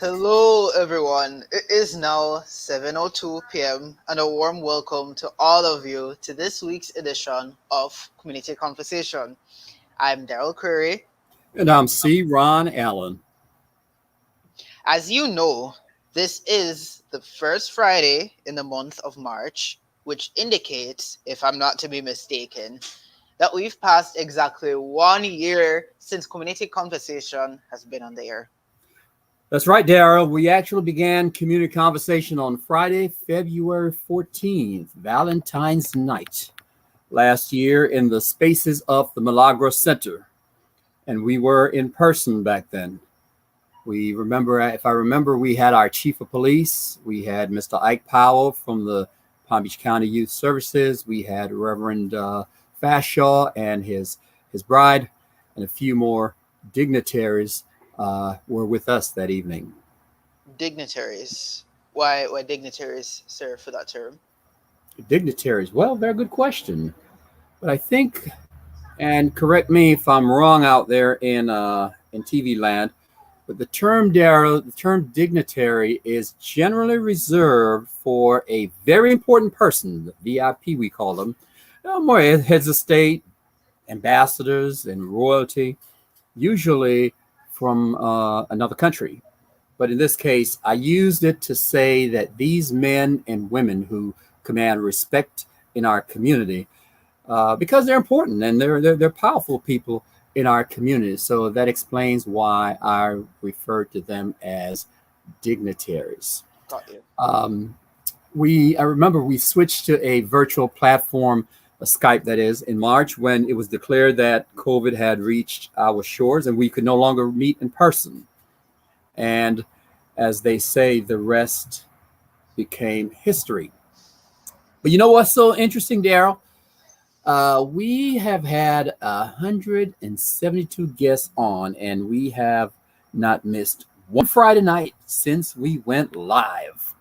Hello, everyone. It is now 7:02 p.m., and a warm welcome to all of you to this week's edition of Community Conversation. I'm Daryl Curry. And I'm C. Ron Allen. As you know, this is the first Friday in the month of March, which indicates, if I'm not to be mistaken, that we've passed exactly 1 year since Community Conversation has been on the air. That's right, Daryl. We actually began community conversation on Friday, February 14th, Valentine's night, last year in the spaces of the Milagro Center. And we were in person back then. We remember, if I remember, we had our chief of police. We had Mr. Ike Powell from the Palm Beach County Youth Services. We had Reverend Fashaw and his bride, and a few more dignitaries were with us that evening. Dignitaries. Why dignitaries, sir, for that term? Dignitaries? Well, very good question. But I think, and correct me if I'm wrong out there in TV land, but the term dignitary is generally reserved for a very important person, the VIP we call them, more heads of state, ambassadors, and royalty, usually from another country. But in this case, I used it to say that these men and women who command respect in our community, because they're important and they're powerful people in our community. So that explains why I refer to them as dignitaries. Got you. I remember we switched to a virtual platform, a Skype that is, in March when it was declared that COVID had reached our shores and we could no longer meet in person. And as they say, the rest became history. But you know what's so interesting, Daryl? We have had 172 guests on, and we have not missed one Friday night since we went live.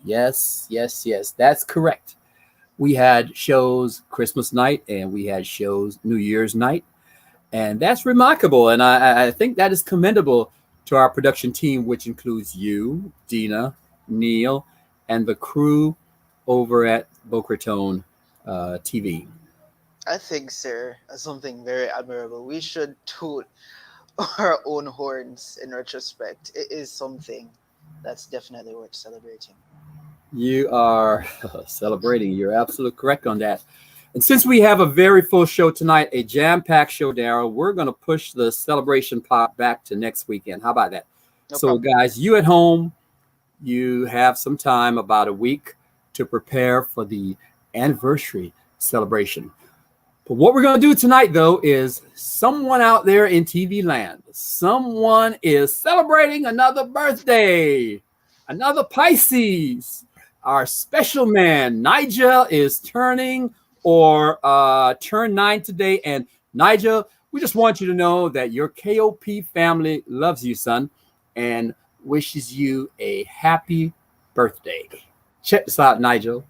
Yes, that's correct. We had shows Christmas night and we had shows New Year's night. And that's remarkable. And I think that is commendable to our production team, which includes you, Dina, Neil, and the crew over at Boca Raton TV. I think, sir, something very admirable. We should toot our own horns in retrospect. It is something that's definitely worth celebrating. You are celebrating. You're absolutely correct on that. And since we have a very full show tonight, a jam-packed show, Daryl, we're going to push the celebration pot back to next weekend. How about that? No So, problem. guys, you at home, you have some time, about a week, to prepare for the anniversary celebration. But what we're going to do tonight, though, is someone out there in TV land, someone is celebrating another birthday, another Pisces. Our special man, Nigel, is turning turned 9 today. And Nigel, we just want you to know that your KOP family loves you, son, and wishes you a happy birthday. Check this out, Nigel.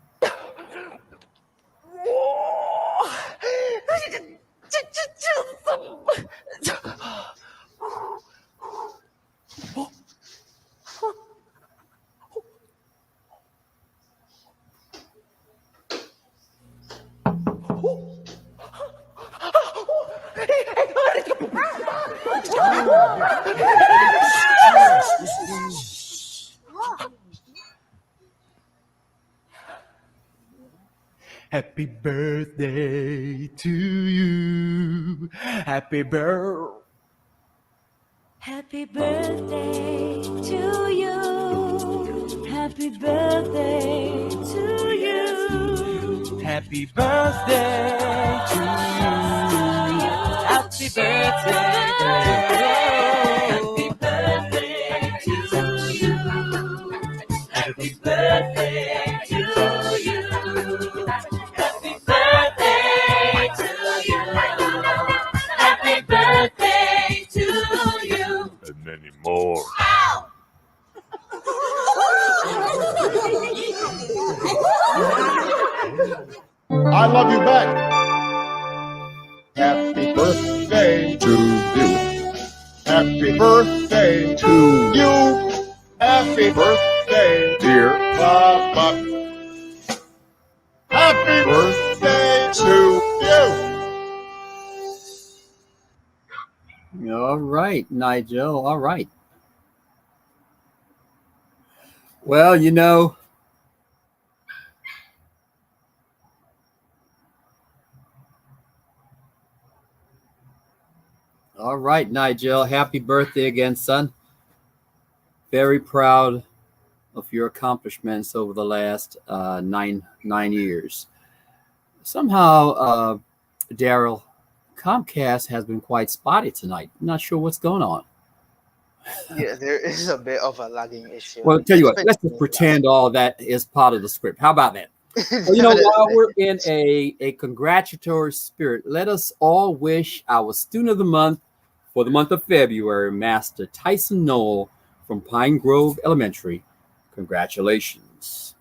Happy birthday to you. Happy birthday. Happy birthday to you. Happy birthday to you. Happy birthday to you. Happy birthday. Happy birthday to you. Happy birthday to you. Happy birthday to you. Happy birthday to you. And many more. I love you back. Happy birthday to you. Happy birthday to you. Happy birthday, dear Papa. Happy birthday to you. All right, Nigel. All right. Well, you know, all right, Nigel. Happy birthday again, son. Very proud of your accomplishments over the last nine years. Somehow, Daryl, Comcast has been quite spotty tonight. I'm not sure what's going on. Yeah, there is a bit of a lagging issue. Well, tell you what, let's just Especially pretend all that is part of the script. How about that? Well, you know, while we're in a congratulatory spirit, let us all wish our student of the month for the month of February, Master Tyson Knoll from Pine Grove Elementary. Congratulations.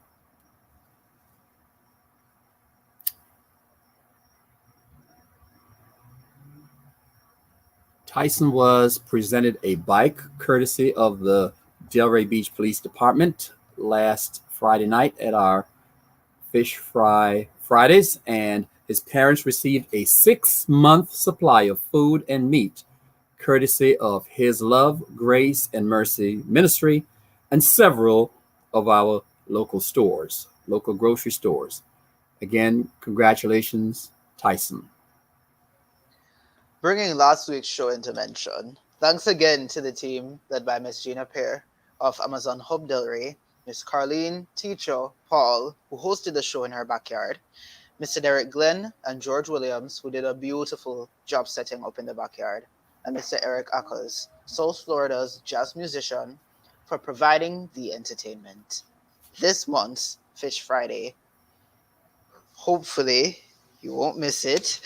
Tyson was presented a bike courtesy of the Delray Beach Police Department last Friday night at our Fish Fry Fridays, and his parents received a 6-month supply of food and meat courtesy of His Love, Grace, and Mercy Ministry and several of our local stores, local grocery stores. Again, congratulations, Tyson. Bringing last week's show into mention, thanks again to the team led by Miss Gina Pear of Amazon Hub Delray, Miss Carlene, Ticho, Paul, who hosted the show in her backyard, Mr. Derek Glenn and George Williams, who did a beautiful job setting up in the backyard, and Mr. Eric Ackers, South Florida's jazz musician, for providing the entertainment. This month's Fish Friday, hopefully you won't miss it,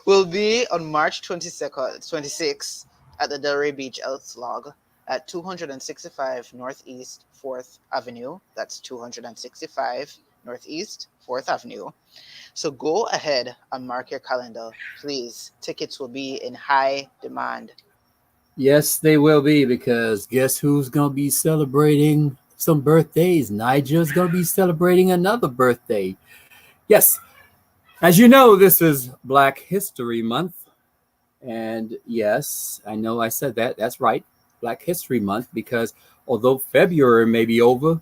will be on March 26th at the Delray Beach Elks Log at 265 Northeast 4th Avenue. That's 265 Northeast 4th Avenue. So go ahead and mark your calendar, please. Tickets will be in high demand. Yes, they will be, because guess who's going to be celebrating some birthdays? Nigel's going to be celebrating another birthday. Yes, as you know, this is Black History Month. And yes, I know I said that. That's right, Black History Month, because although February may be over,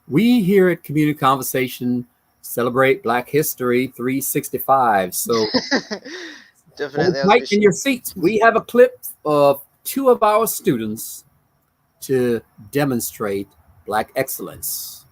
we here at Community Conversation celebrate Black History 365. So Definitely. hold tight in your seats. We have a clip of 2 of our students to demonstrate Black excellence.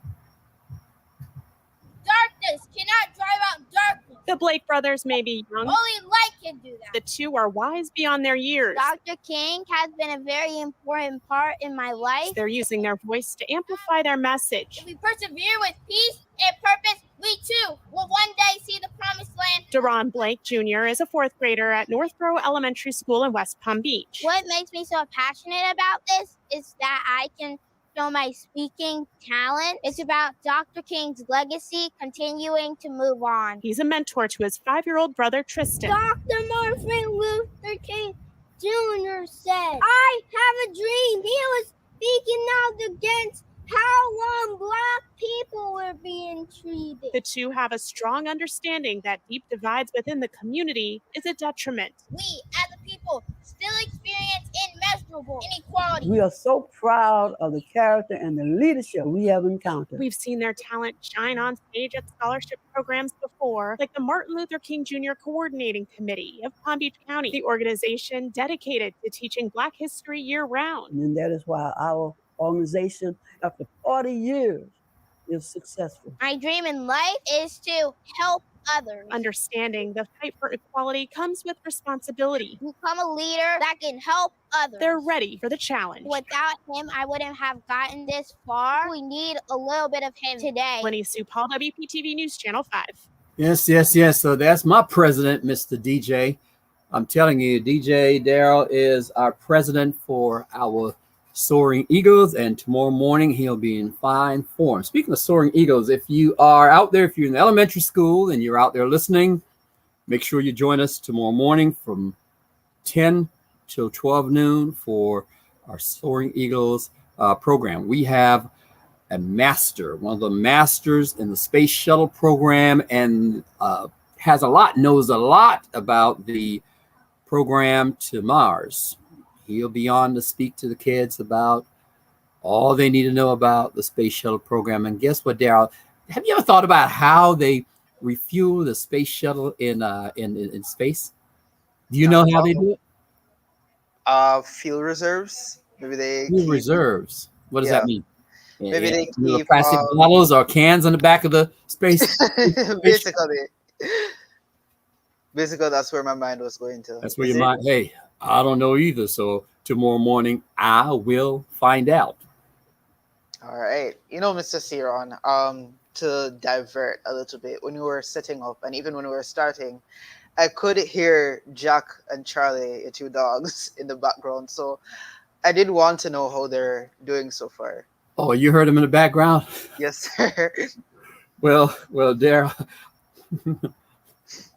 Darkness cannot drive out darkness. The Blake brothers may be young. Only light can do that. The 2 are wise beyond their years. Dr. King has been a very important part in my life. They're using their voice to amplify their message. If we persevere with peace and purpose, we too will one day see the promised land. Deron Blake Jr. is a 4th grader at Northborough Elementary School in West Palm Beach. What makes me so passionate about this is that I can show my speaking talent. It's about Dr. King's legacy continuing to move on. He's a mentor to his 5-year-old brother Tristan. Dr. Martin Luther King Jr. said, I have a dream. He was speaking out against how long Black people were being treated. The 2 have a strong understanding that deep divides within the community is a detriment. We, as a people, still experience immeasurable inequality. We are so proud of the character and the leadership we have encountered. We've seen their talent shine on stage at scholarship programs before, like the Martin Luther King Jr. Coordinating Committee of Palm Beach County, the organization dedicated to teaching Black history year-round. And that is why our organization, after 40 years, is successful. My dream in life is to help others. Understanding the fight for equality comes with responsibility. Become a leader that can help others. They're ready for the challenge. Without him, I wouldn't have gotten this far. We need a little bit of him today. Lenny Sue Paul, WPTV News Channel 5. Yes. So that's my president, Mr. DJ. I'm telling you, DJ Daryl is our president for our Soaring Eagles, and tomorrow morning he'll be in fine form. Speaking of Soaring Eagles, if you are out there, if you're in elementary school and you're out there listening, make sure you join us tomorrow morning from 10 till 12 noon for our Soaring Eagles program. We have a master, one of the masters in the space shuttle program, and knows a lot about the program to Mars. He'll be on to speak to the kids about all they need to know about the space shuttle program. And guess what, Daryl? Have you ever thought about how they refuel the space shuttle in space? Do you know how they do it? Fuel reserves. Maybe they Fuel keep, reserves. What does that mean? maybe they Little keep plastic bottles or cans on the back of the space. basically that's where my mind was going to. That's where your mind. Hey, I don't know either. So tomorrow morning I will find out. All right. Mr. Ciron, to divert a little bit, when you were setting up and even when we were starting, I could hear Jack and Charlie, your two dogs, in the background. So I did want to know how they're doing so far. Oh, you heard them in the background? Yes, sir. Well, Daryl,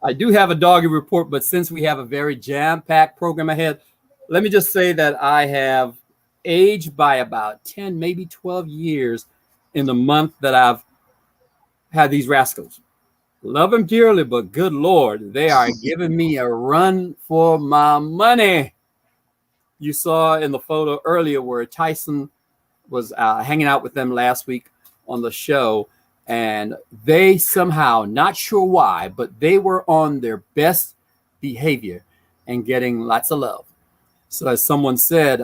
I do have a doggy report, but since we have a very jam-packed program ahead, let me just say that I have aged by about 10, maybe 12 years in the month that I've had these rascals. Love them dearly, but good Lord, they are giving me a run for my money. You saw in the photo earlier where Tyson was hanging out with them last week on the show, and they somehow, not sure why, but they were on their best behavior and getting lots of love. So as someone said,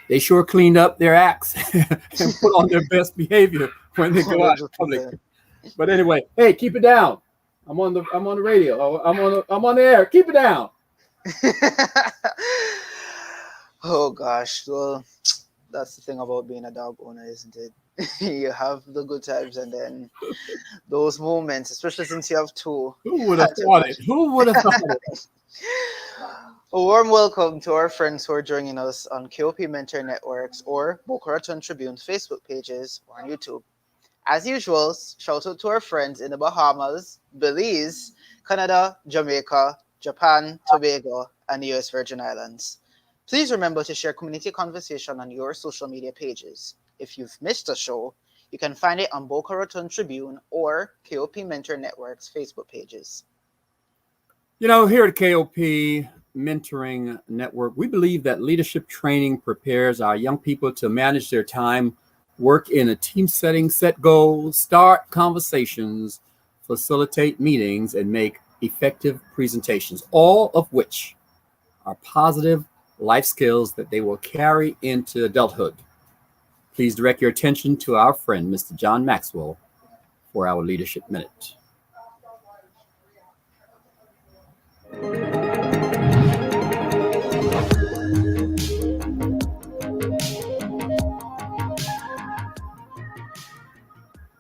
they sure cleaned up their acts and put on their best behavior when they go out in public. But anyway, hey, keep it down. I'm on the radio. I'm on the air. Keep it down. Oh gosh. Well, that's the thing about being a dog owner, isn't it? You have the good times and then those moments, especially since you have two. Who would have thought it? Who would have thought it? A warm welcome to our friends who are joining us on KOP Mentor Networks or Boca Raton Tribune's Facebook pages or on YouTube. As usual, shout out to our friends in the Bahamas, Belize, Canada, Jamaica, Japan, Tobago, and the US Virgin Islands. Please remember to share community conversation on your social media pages. If you've missed a show, you can find it on Boca Raton Tribune or KOP Mentor Network's Facebook pages. Here at KOP Mentoring Network, we believe that leadership training prepares our young people to manage their time, work in a team setting, set goals, start conversations, facilitate meetings, and make effective presentations, all of which are positive life skills that they will carry into adulthood. Please direct your attention to our friend, Mr. John Maxwell, for our Leadership Minute.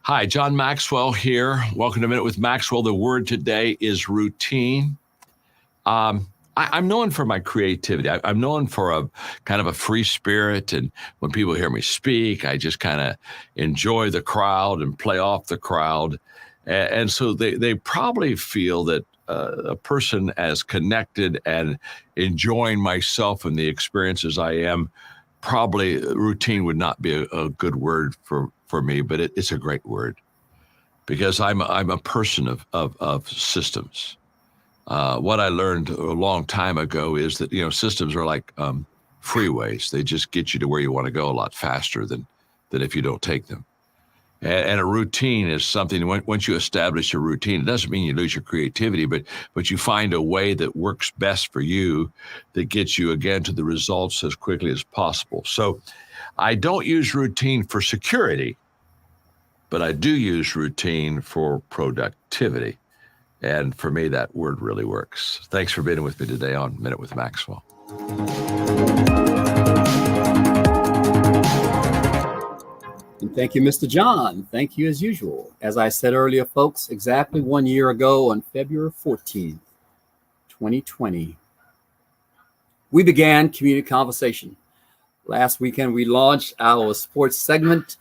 Hi, John Maxwell here. Welcome to Minute with Maxwell. The word today is routine. I'm known for my creativity. I'm known for a kind of a free spirit. And when people hear me speak, I just kind of enjoy the crowd and play off the crowd. And so they probably feel that a person as connected and enjoying myself and the experiences I am, probably routine would not be a good word for me, but it's a great word because I'm a person of systems. What I learned a long time ago is that, systems are like freeways. They just get you to where you want to go a lot faster than if you don't take them. And a routine is something, once you establish a routine, it doesn't mean you lose your creativity, but you find a way that works best for you that gets you, again, to the results as quickly as possible. So I don't use routine for security, but I do use routine for productivity. And for me, that word really works. Thanks for being with me today on Minute with Maxwell. And thank you, Mr. John. Thank you as usual. As I said earlier, folks, exactly 1 year ago on February 14th, 2020, we began Community Conversation. Last weekend, we launched our sports segment,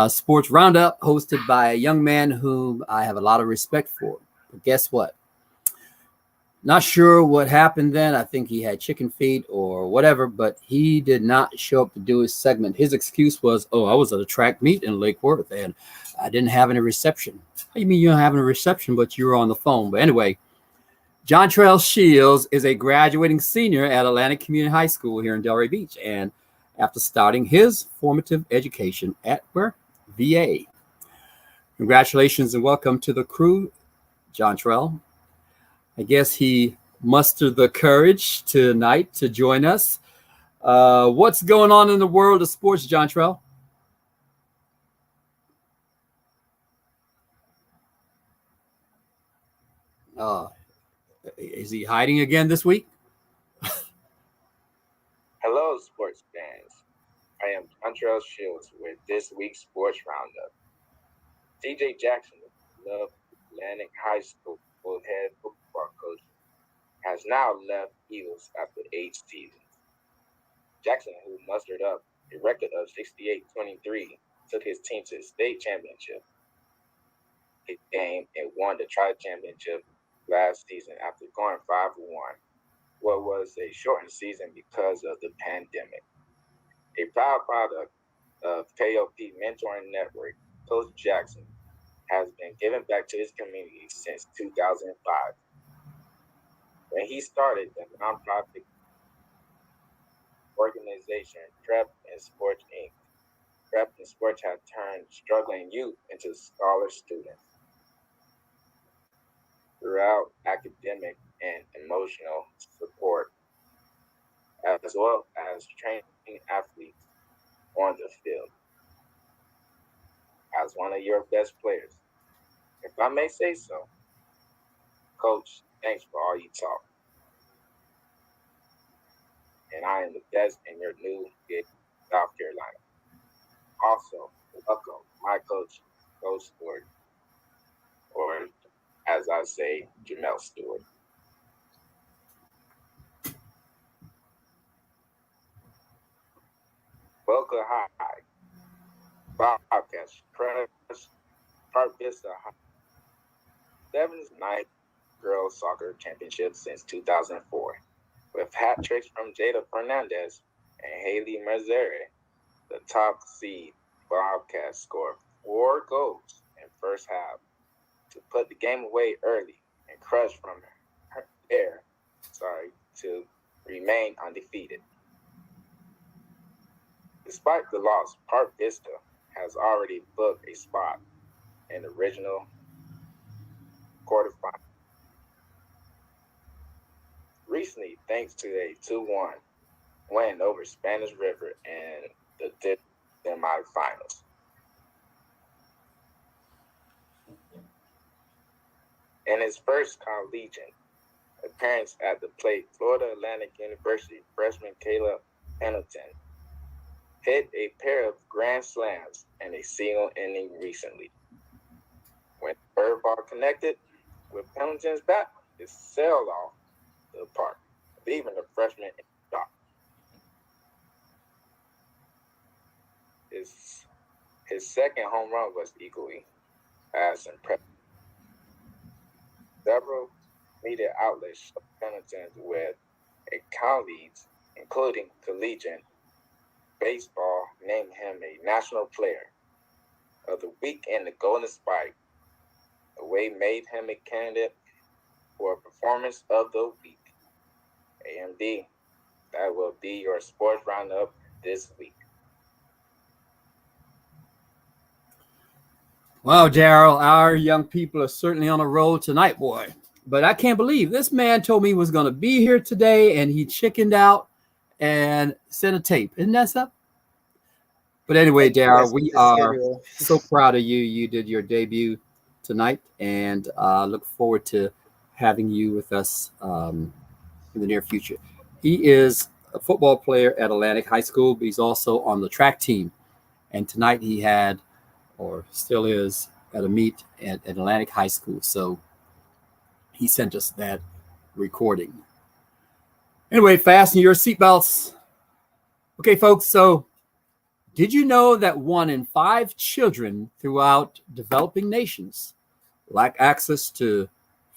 Sports Roundup, hosted by a young man whom I have a lot of respect for. But guess what? Not sure what happened then. I think he had chicken feet or whatever, but he did not show up to do his segment. His excuse was, "Oh, I was at a track meet in Lake Worth and I didn't have any reception." How do you mean you don't have any reception, but you were on the phone? But anyway, Jontrell Shields is a graduating senior at Atlantic Community High School here in Delray Beach. And after starting his formative education at where? VA. Congratulations and welcome to the crew, Jontrell. I guess he mustered the courage tonight to join us. What's going on in the world of sports, Jontrell? Is he hiding again this week? Hello, sports fans. I am Jontrell Shields with this week's Sports Roundup. TJ Jackson of Atlantic High School head football coach has now left Eagles after 8 seasons. Jackson, who mustered up a record of 68-23, took his team to the state championship game and won the tri-championship last season after going 5-1. What was a shortened season because of the pandemic. A proud product of KOP Mentoring Network, Coach Jackson has been giving back to his community since 2005. When he started the nonprofit organization Prep and Sports Inc., Prep and Sports have turned struggling youth into scholar students. Throughout academic and emotional support, as well as training athletes on the field. As one of your best players, if I may say so, Coach, thanks for all you taught. And I am the best in your new gig, South Carolina. Also, welcome my coach, Coach Stewart, or as I say, Jamel Stewart. Boca High, Bobcats, Park Vista High. 7th night girls soccer championship since 2004, with hat tricks from Jada Fernandez and Haley Mazzeri. The top seed Bobcats scored 4 goals in first half to put the game away early and crush from her air, to remain undefeated. Despite the loss, Park Vista has already booked a spot in the original quarterfinal. Recently, thanks to a 2-1 win over Spanish River in the semifinals. In his first collegiate appearance at the plate, Florida Atlantic University freshman Caleb Pendleton hit a pair of grand slams and a single inning recently. When the bird ball connected with Pendleton's bat, it sailed off the park, leaving the freshman in shock. His second home run was equally as impressive. Several media outlets showed Pendleton with colleagues, including Collegiate Baseball, named him a National Player of the Week in the Golden Spike. The way made him a candidate for Performance of the Week. AMD, that will be your sports roundup this week. Wow, Daryl, our young people are certainly on a roll tonight, boy. But I can't believe this man told me he was going to be here today, and he chickened out and sent a tape. Isn't that something? But anyway, Daryl, we are so proud of you. You did your debut tonight, and look forward to having you with us in the near future. He is a football player at Atlantic High School, but he's also on the track team. And tonight he had, or still is, at a meet at Atlantic High School. So he sent us that recording. Anyway, fasten your seatbelts. Okay, folks, so did you know that 1 in 5 children throughout developing nations lack access to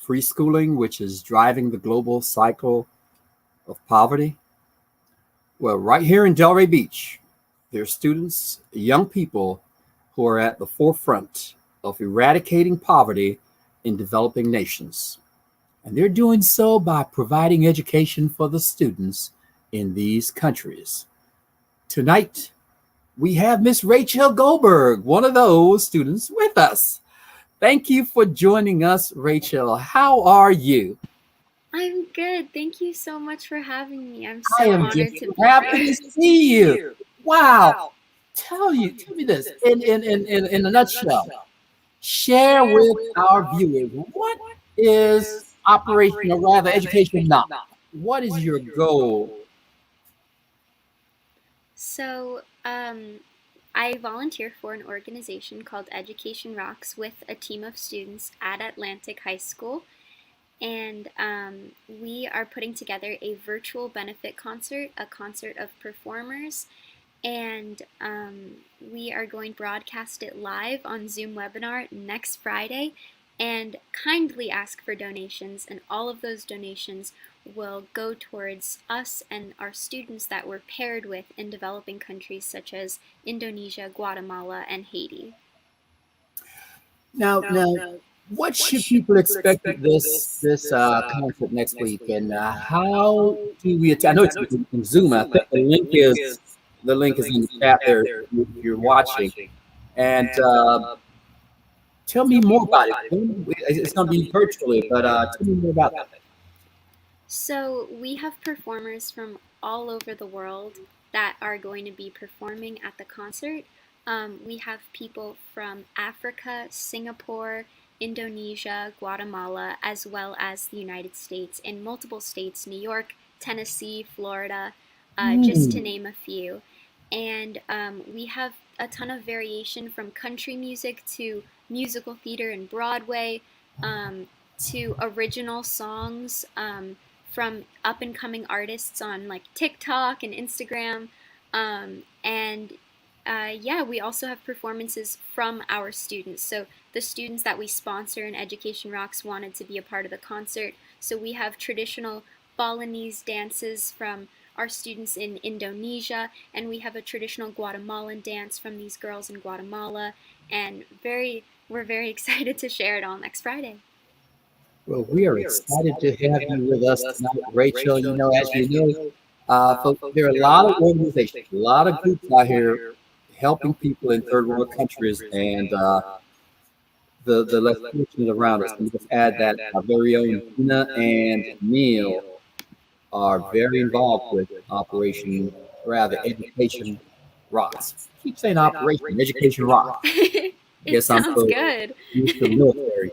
free schooling, which is driving the global cycle of poverty? Well, right here in Delray Beach, there are students, young people who are at the forefront of eradicating poverty in developing nations. And they're doing so by providing education for the students in these countries. Tonight, we have Miss Rachel Goldberg, one of those students, with us. Thank you for joining us, Rachel. How are you? I'm good. Thank you so much for having me. I'm I so am honored just to be happy here. to see you. Wow. Tell me this in a nutshell. Share with our viewers, what is Operation, or rather Education Now? What is your goal? So, I volunteer for an organization called Education Rocks with a team of students at Atlantic High School. And we are putting together a virtual benefit concert, a concert of performers. And we are going to broadcast it live on Zoom webinar next Friday, and kindly ask for donations, and all of those donations will go towards us and our students that we're paired with in developing countries such as Indonesia, Guatemala, and Haiti. Now, what should people expect at this concert next week, and how do we attend? I know it's in Zoom. I think the link is in the chat there if you're watching. And tell me more about it. It's going to be virtually, but tell me more about that. So we have performers from all over the world that are going to be performing at the concert. We have people from Africa, Singapore, Indonesia, Guatemala, as well as the United States, in multiple states, New York, Tennessee, Florida, just to name a few. And we have a ton of variation, from country music to musical theater and Broadway, to original songs from up-and-coming artists on like TikTok and Instagram. Yeah, we also have performances from our students. So the students that we sponsor in Education Rocks wanted to be a part of the concert. So we have traditional Balinese dances from our students in Indonesia, and we have a traditional Guatemalan dance from these girls in Guatemala, and we're very excited to share it all next Friday. Well, we are excited to have you with us tonight, Rachel. You know, as you know, folks, there are a lot of organizations, a lot of groups out here helping people in third world countries, and the less fortunate around us. And just add that our very own Tina and Neil are very involved with Education Rocks. I keep saying Operation Education Rocks. It sounds good. Used to military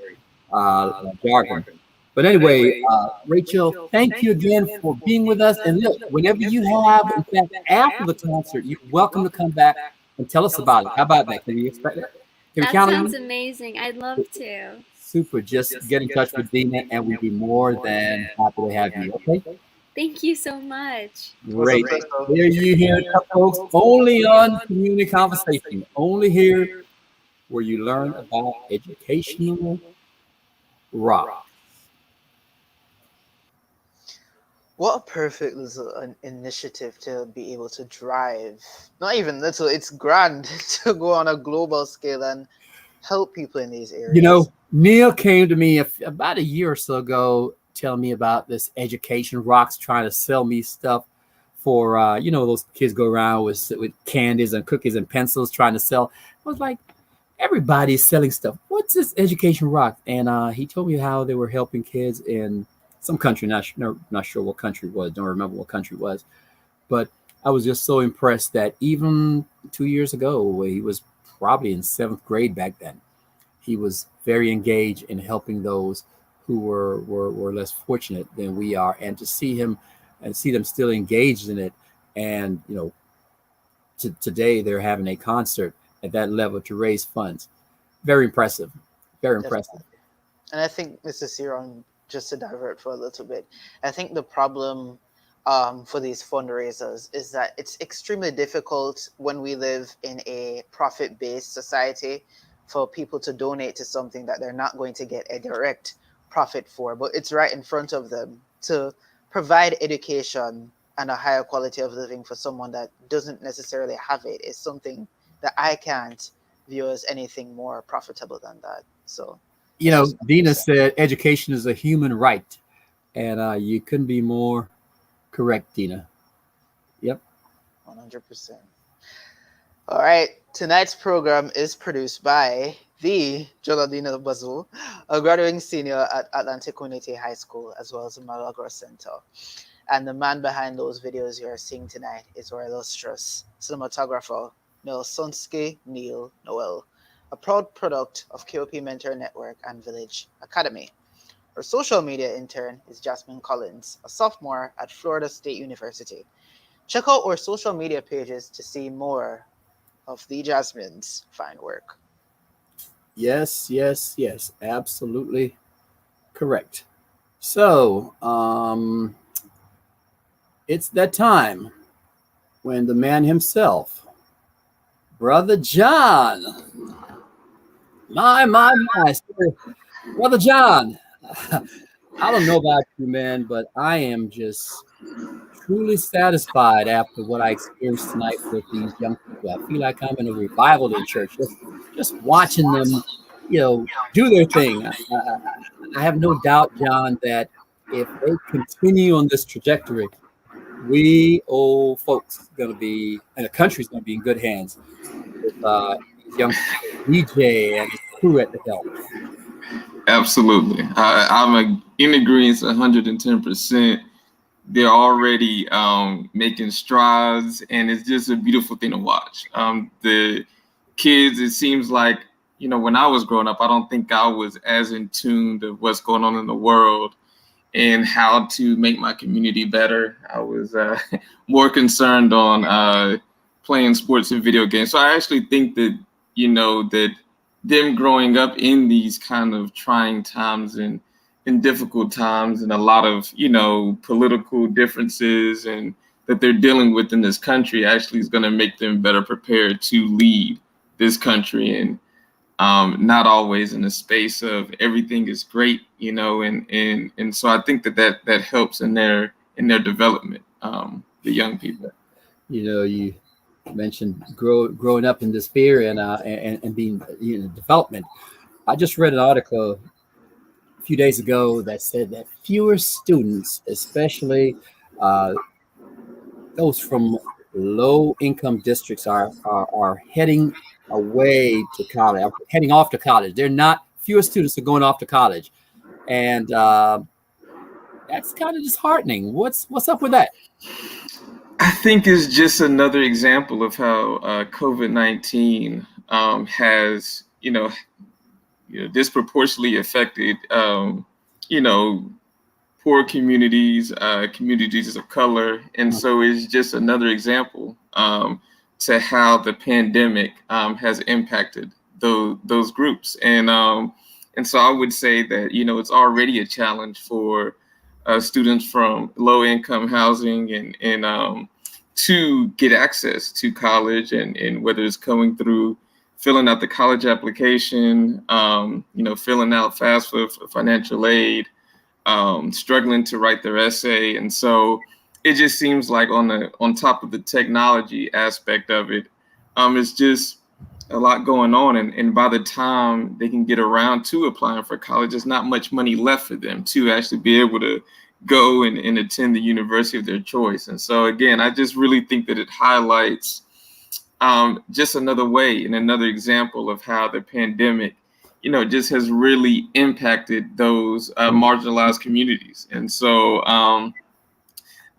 jargon. But anyway, Rachel, thank you again for being with us. And look, whenever you have, in fact, after the concert, you're welcome to come back and tell us about it. How about that? Can we expect that? Can we count on you? Sounds amazing. I'd love to. Super. Just get in touch with Dina, and we'd be more than happy to have you. Okay? Thank you so much. Great. There you hear it, folks. Only on Community Conversation. Only here where you learn about educational rock. What a perfect little initiative to be able to drive. Not even little, it's grand to go on a global scale and help people in these areas. You know, Neil came to me about a year or so ago telling me about this Education Rocks, trying to sell me stuff for, those kids go around with candies and cookies and pencils trying to sell. I was like, everybody's selling stuff. What's this Education Rock? And he told me how they were helping kids in some country, not sure what country it was, don't remember what country it was. But I was just so impressed that even 2 years ago, he was probably in 7th grade back then, he was very engaged in helping those who were less fortunate than we are. And to see him and see them still engaged in it. And, today they're having a concert at that level to raise funds. Very impressive. Very impressive. And I think, Mr. Ciron, just to divert for a little bit, I think the problem for these fundraisers is that it's extremely difficult when we live in a profit-based society for people to donate to something that they're not going to get a direct profit for, but it's right in front of them to provide education and a higher quality of living for someone that doesn't necessarily have it is something that I can't view as anything more profitable than that. So, You that's know, just my Dina percent. said education is a human right, and you couldn't be more correct, Dina. Yep. 100%. All right. Tonight's program is produced by the Joladina Bazul, a graduating senior at Atlantic Community High School, as well as the Malagro Center. And the man behind those videos you are seeing tonight is our illustrious cinematographer, Nelsonsky Neil Noel, a proud product of KOP Mentor Network and Village Academy. Our social media intern is Jasmine Collins, a sophomore at Florida State University. Check out our social media pages to see more of the Jasmine's fine work. Yes, yes, yes. Absolutely correct. So, it's that time when the man himself, Brother John, my, Brother John, I don't know about you, man, but I am just truly satisfied after what I experienced tonight with these young people. I feel like I'm in a revival in church, just watching them, do their thing. I have no doubt, John, that if they continue on this trajectory, we old folks going to be, and the country's going to be in good hands with these young DJ and his crew at the helm. Absolutely. I'm in agreement 110%. They're already making strides, and it's just a beautiful thing to watch. The kids, it seems like, when I was growing up, I don't think I was as in tune to what's going on in the world and how to make my community better. I was more concerned on playing sports and video games. So I actually think that, that them growing up in these kind of trying times and in difficult times and a lot of, political differences and that they're dealing with in this country actually is going to make them better prepared to lead this country. And not always in the space of everything is great, and so I think that helps in their development, the young people. You mentioned growing up in this fear and being development. I just read an article a few days ago that said that fewer students, especially those from low income districts, are heading away to college, heading off to college. They're not, fewer students are going off to college, and that's kind of disheartening. What's up with that? I think it's just another example of how COVID-19 has, disproportionately affected, poor communities, communities of color. And so it's just another example to how the pandemic has impacted those groups. And so I would say that, it's already a challenge for students from low income housing and to get access to college, and whether it's coming through filling out the college application, filling out FAFSA for financial aid, struggling to write their essay. And so it just seems like on top of the technology aspect of it, it's just a lot going on. And by the time they can get around to applying for college, there's not much money left for them to actually be able to go and attend the university of their choice. And so, again, I just really think that it highlights just another way and another example of how the pandemic, just has really impacted those marginalized communities. And so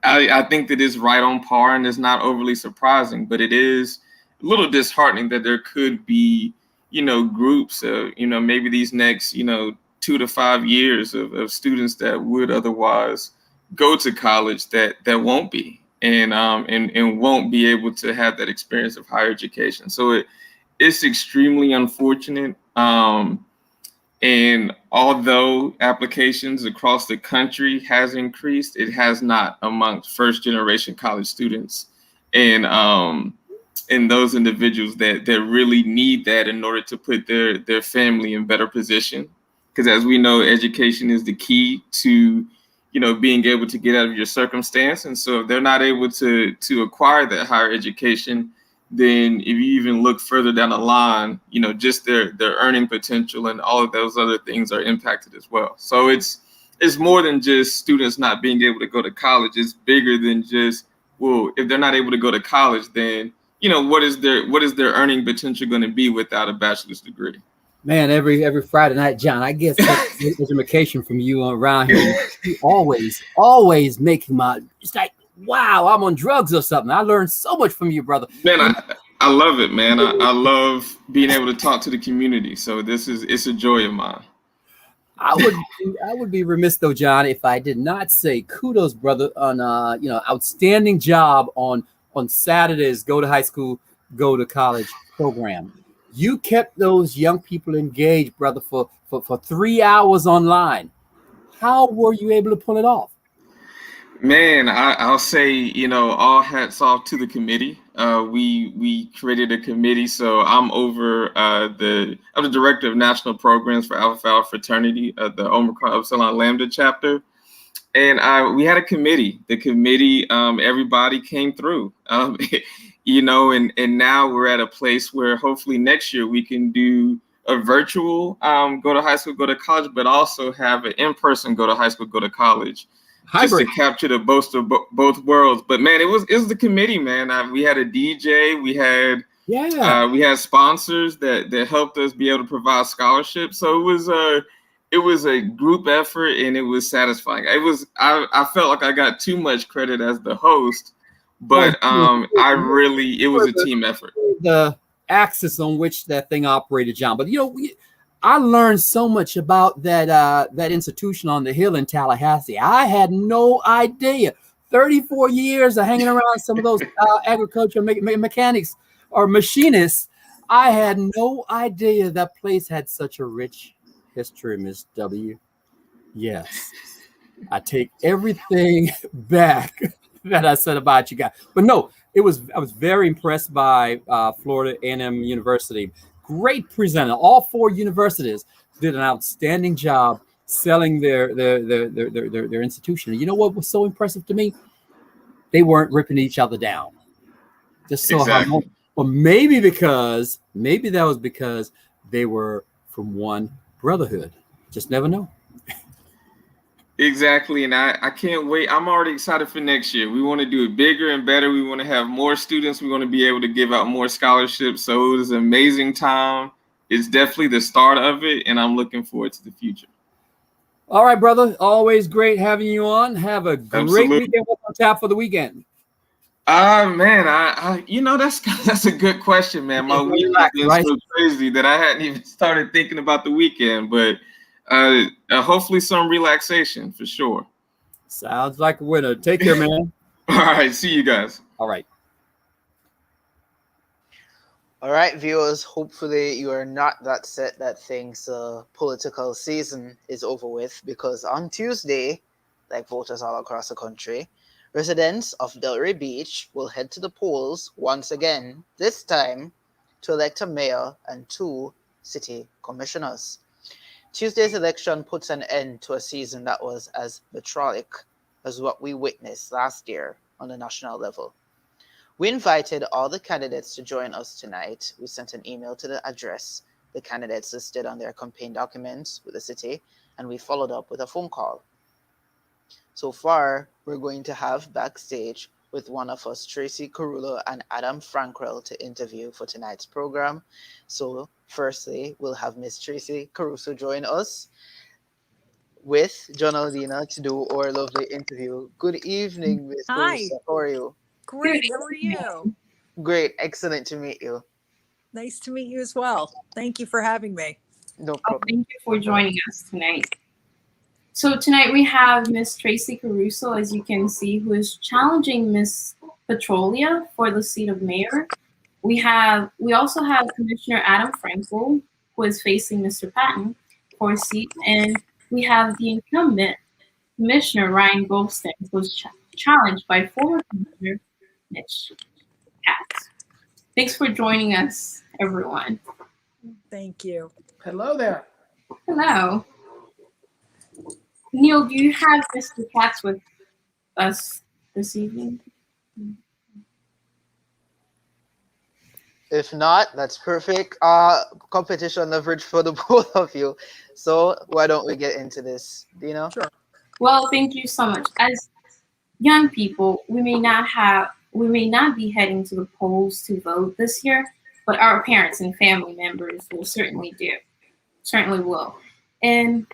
I think that it's right on par, and it's not overly surprising, but it is a little disheartening that there could be, groups of, maybe these next, 2 to 5 years of students that would otherwise go to college that won't be, and won't be able to have that experience of higher education. So it's extremely unfortunate. And although applications across the country has increased, it has not amongst first generation college students and those individuals that really need that in order to put their family in better position because as we know, education is the key to, being able to get out of your circumstance. And so if they're not able to acquire that higher education, then if you even look further down the line, just their earning potential and all of those other things are impacted as well. So it's more than just students not being able to go to college. It's bigger than just, well, if they're not able to go to college, then what is their earning potential going to be without a bachelor's degree? Man, every Friday night, John, I get such education from you around here. You always making it's like, wow, I'm on drugs or something. I learned so much from you, brother. Man, I love it, man. I love being able to talk to the community. So it's a joy of mine. I would be remiss though, John, if I did not say kudos, brother, on outstanding job on Saturdays, go to high school, go to college program. You kept those young people engaged, brother, for 3 hours online. How were you able to pull it off? Man, I'll say, all hats off to the committee. We created a committee, so I'm over I'm the director of national programs for Alpha Phi Fraternity, the Omicron Upsilon Lambda chapter, and we had a committee. The committee, everybody came through, and now we're at a place where hopefully next year we can do a virtual go to high school, go to college, but also have an in-person go to high school, go to college. Hybrid. Just to capture the both worlds. But man, it was the committee, man. We had a DJ, we had sponsors that helped us be able to provide scholarships. So it was a group effort, and it was satisfying. I felt like I got too much credit as the host, but it was a team effort. The axis on which that thing operated, John. But I learned so much about that institution on the hill in Tallahassee. I had no idea. 34 years of hanging around some of those agricultural mechanics or machinists. I had no idea that place had such a rich history, Miss W. Yes, I take everything back that I said about you guys. But no, I was very impressed by Florida A&M University. Great presenter. All 4 universities did an outstanding job selling their institution. And you know what was so impressive to me? They weren't ripping each other down. Just so exactly. Well, maybe that was because they were from one brotherhood. Just never know. Exactly, and I can't wait. I'm already excited for next year. We want to do it bigger and better. We want to have more students. We want to be able to give out more scholarships. So it was an amazing time. It's definitely the start of it, and I'm looking forward to the future. All right, brother. Always great having you on. Have a great weekend. What's on tap for the weekend? Man, that's a good question, man. My week has been so crazy that I hadn't even started thinking about the weekend, but hopefully some relaxation for sure. Sounds like a winner. Take care, man. All right, see you guys. All right. All right, viewers. Hopefully you are not that set that things political season is over with, because on Tuesday, like voters all across the country, residents of Delray Beach will head to the polls once again, this time to elect a mayor and 2 city commissioners. Tuesday's election puts an end to a season that was as vitriolic as what we witnessed last year on the national level. We invited all the candidates to join us tonight. We sent an email to the address the candidates listed on their campaign documents with the city, and we followed up with a phone call. So far, we're going to have backstage with one of us, Tracy Carullo and Adam Frankrell, to interview for tonight's program. So firstly, we'll have Miss Tracy Caruso join us with John Aldina to do our lovely interview. Good evening, Miss Caruso. How are you? Great. How are you? Great. Excellent to meet you. Nice to meet you as well. Thank you for having me. No problem. Thank you for joining us tonight. So tonight we have Miss Tracy Caruso, as you can see, who is challenging Miss Petrolia for the seat of mayor. We also have Commissioner Adam Frankel, who is facing Mr. Patton for a seat, and we have the incumbent Commissioner Ryan Golston, who was challenged by former Commissioner Mitch Katz. Thanks for joining us, everyone. Thank you. Hello there. Hello. Neil, do you have Mr. Katz with us this evening? If not, that's perfect. Competition leverage for the both of you. So why don't we get into this, Dino? Sure. Well, thank you so much. As young people, we may not be heading to the polls to vote this year, but our parents and family members will certainly will. And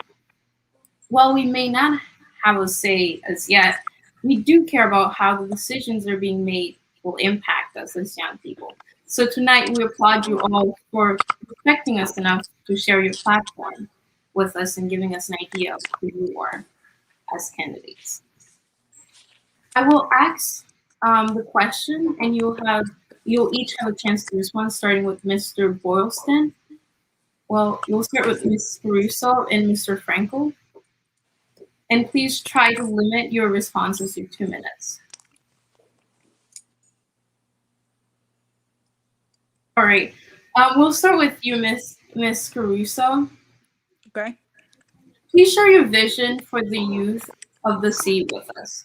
while we may not have a say as yet, we do care about how the decisions are being made will impact us as young people. So tonight we applaud you all for respecting us enough to share your platform with us and giving us an idea of who you are as candidates. I will ask the question, and you'll each have a chance to respond, starting with Mr. Boylston. Well, we'll start with Ms. Caruso and Mr. Frankel. And please try to limit your responses to 2 minutes. All right. We'll start with you, Miss Caruso. Okay. Please share your vision for the youth of the city with us.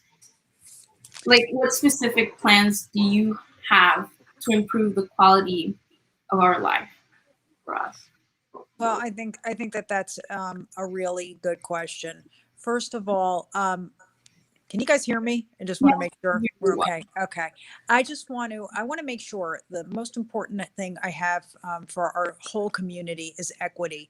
Like, what specific plans do you have to improve the quality of our life for us? Well, I think that that's a really good question. First of all, can you guys hear me? I just want to make sure we're okay. Okay. I want to make sure the most important thing I have for our whole community is equity,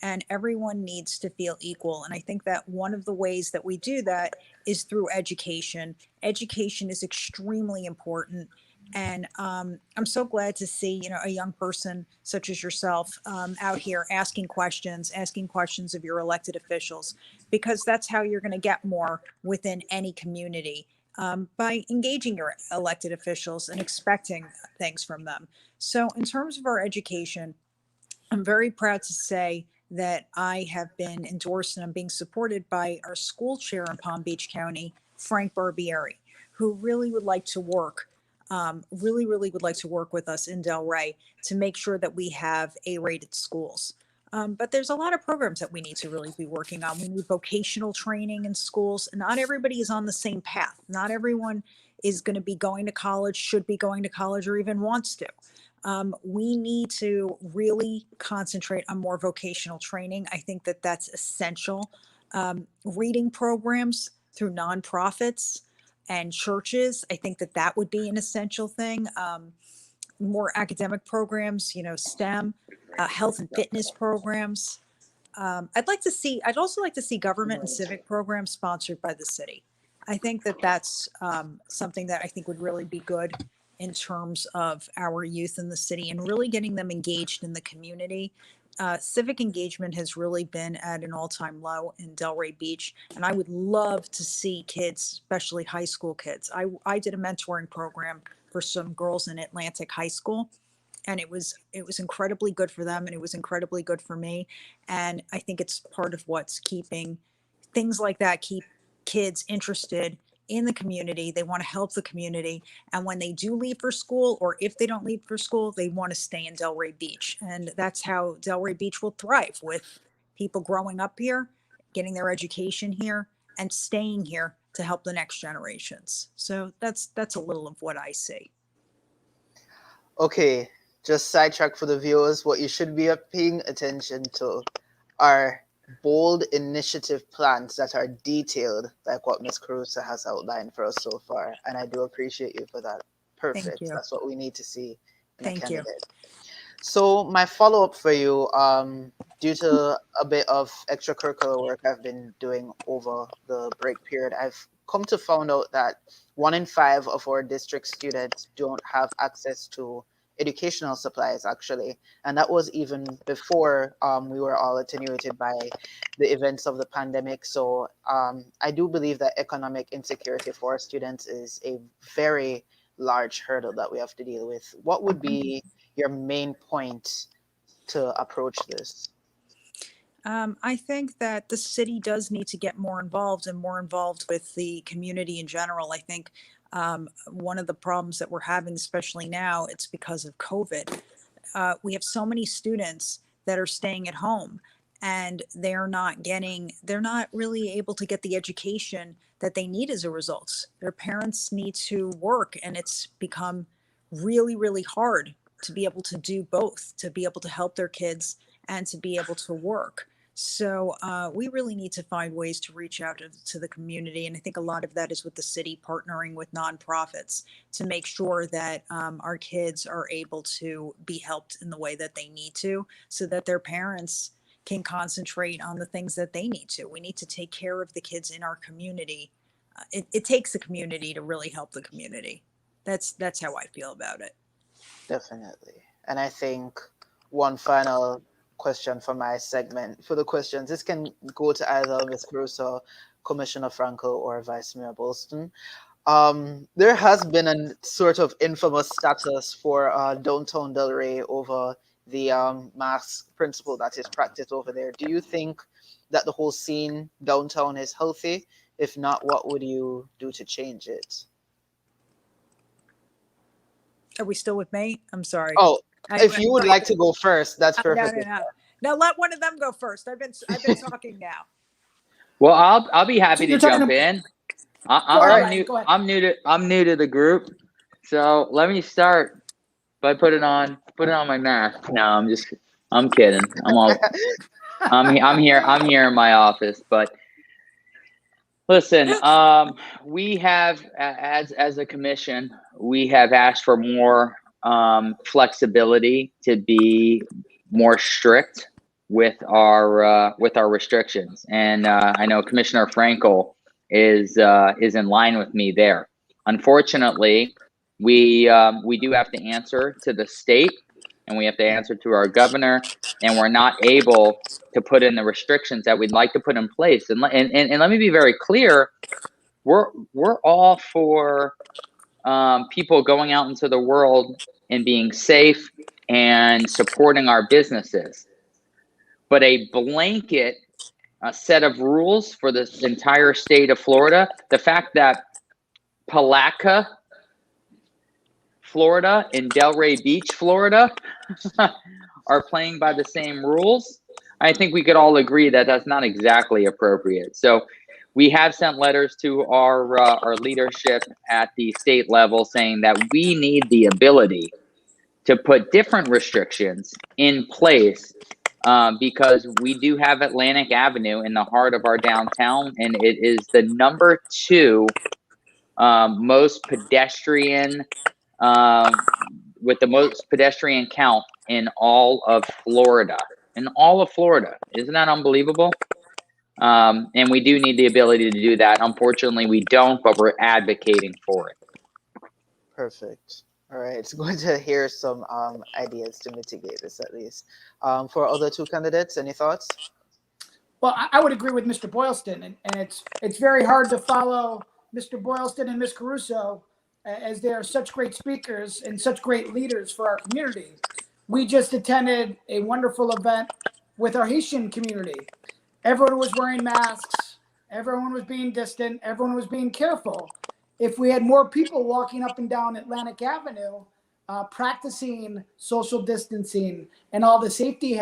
and everyone needs to feel equal. And I think that one of the ways that we do that is through education. Education is extremely important. And I'm so glad to see, a young person such as yourself out here asking questions of your elected officials, because that's how you're going to get more within any community, by engaging your elected officials and expecting things from them. So in terms of our education, I'm very proud to say that I have been endorsed and I'm being supported by our school chair in Palm Beach County, Frank Barbieri, who really would like to work really would like to work with us in Delray to make sure that we have A-rated schools. But there's a lot of programs that we need to really be working on. We need vocational training in schools. Not everybody is on the same path. Not everyone is going to be going to college, should be going to college, or even wants to. We need to really concentrate on more vocational training. I think that that's essential. Reading programs through nonprofits and churches, I think that that would be an essential thing. More academic programs, STEM, health and fitness programs. I'd also like to see government and civic programs sponsored by the city. I think that that's something that I think would really be good in terms of our youth in the city and really getting them engaged in the community. Civic engagement has really been at an all-time low in Delray Beach, and I would love to see kids, especially high school kids. I did a mentoring program for some girls in Atlantic High School, and it was incredibly good for them, and it was incredibly good for me. And I think it's part of what's keeping things like that, keep kids interested in the community. They want to help the community. And when they do leave for school, or if they don't leave for school, they want to stay in Delray Beach. And that's how Delray Beach will thrive, with people growing up here, getting their education here, and staying here to help the next generations. So that's a little of what I see. Okay, just sidetrack for the viewers. What you should be paying attention to are bold initiative plans that are detailed, like what Ms. Caruso has outlined for us so far. And I do appreciate you for that. Perfect. Thank you. That's what we need to see in Thank a you. candidate. So my follow-up for you, due to a bit of extracurricular work I've been doing over the break period, I've come to find out that 1 in 5 of our district students don't have access to educational supplies, actually. And that was even before we were all attenuated by the events of the pandemic. So I do believe that economic insecurity for our students is a very large hurdle that we have to deal with. What would be your main point to approach this? I think that the city does need to get more involved with the community in general. I think one of the problems that we're having, especially now, it's because of COVID. We have so many students that are staying at home, and they're not really able to get the education that they need as a result. Their parents need to work, and it's become really, really hard to be able to do both, to be able to help their kids and to be able to work. So we really need to find ways to reach out to the community. And I think a lot of that is with the city partnering with nonprofits to make sure that our kids are able to be helped in the way that they need to, so that their parents can concentrate on the things that they need to. We need to take care of the kids in our community. It takes the community to really help the community. That's how I feel about it. Definitely. And I think one final question for my segment. For the questions, this can go to either Ms. Caruso, Commissioner Franco, or Vice Mayor Bolston. There has been a sort of infamous status for downtown Delray over the mask principle that is practiced over there. Do you think that the whole scene downtown is healthy? If not, what would you do to change it? Are we still with me? I'm sorry. Oh, if you would like to go first, that's perfect. No, let one of them go first. I've been talking now. Well, I'll be happy to jump in. I'm new to the group, so let me start by putting on my mask. No, I'm kidding. I'm here in my office, but listen, we have as a commission, we have asked for more flexibility to be more strict with our restrictions, and I know Commissioner Frankel is in line with me there. Unfortunately, we do have to answer to the state, and we have to answer to our governor, and we're not able to put in the restrictions that we'd like to put in place. And let me be very clear, we're all for people going out into the world and being safe and supporting our businesses. But a blanket set of rules for the entire state of Florida, the fact that Palatka, Florida, and Delray Beach, Florida, are playing by the same rules, I think we could all agree that that's not exactly appropriate. So we have sent letters to our leadership at the state level saying that we need the ability to put different restrictions in place because we do have Atlantic Avenue in the heart of our downtown, and it is the number 2 most pedestrian, with the most pedestrian count in all of Florida. Isn't that unbelievable? And we do need the ability to do that. Unfortunately, we don't, but we're advocating for it. Perfect. All right, it's going to hear some ideas to mitigate this at least. For other 2 candidates, any thoughts? Well, I would agree with Mr. Boylston, and it's very hard to follow Mr. Boylston and Ms. Caruso as they are such great speakers and such great leaders for our community. We just attended a wonderful event with our Haitian community. Everyone was wearing masks. Everyone was being distant. Everyone was being careful. If we had more people walking up and down Atlantic Avenue, practicing social distancing and all the safety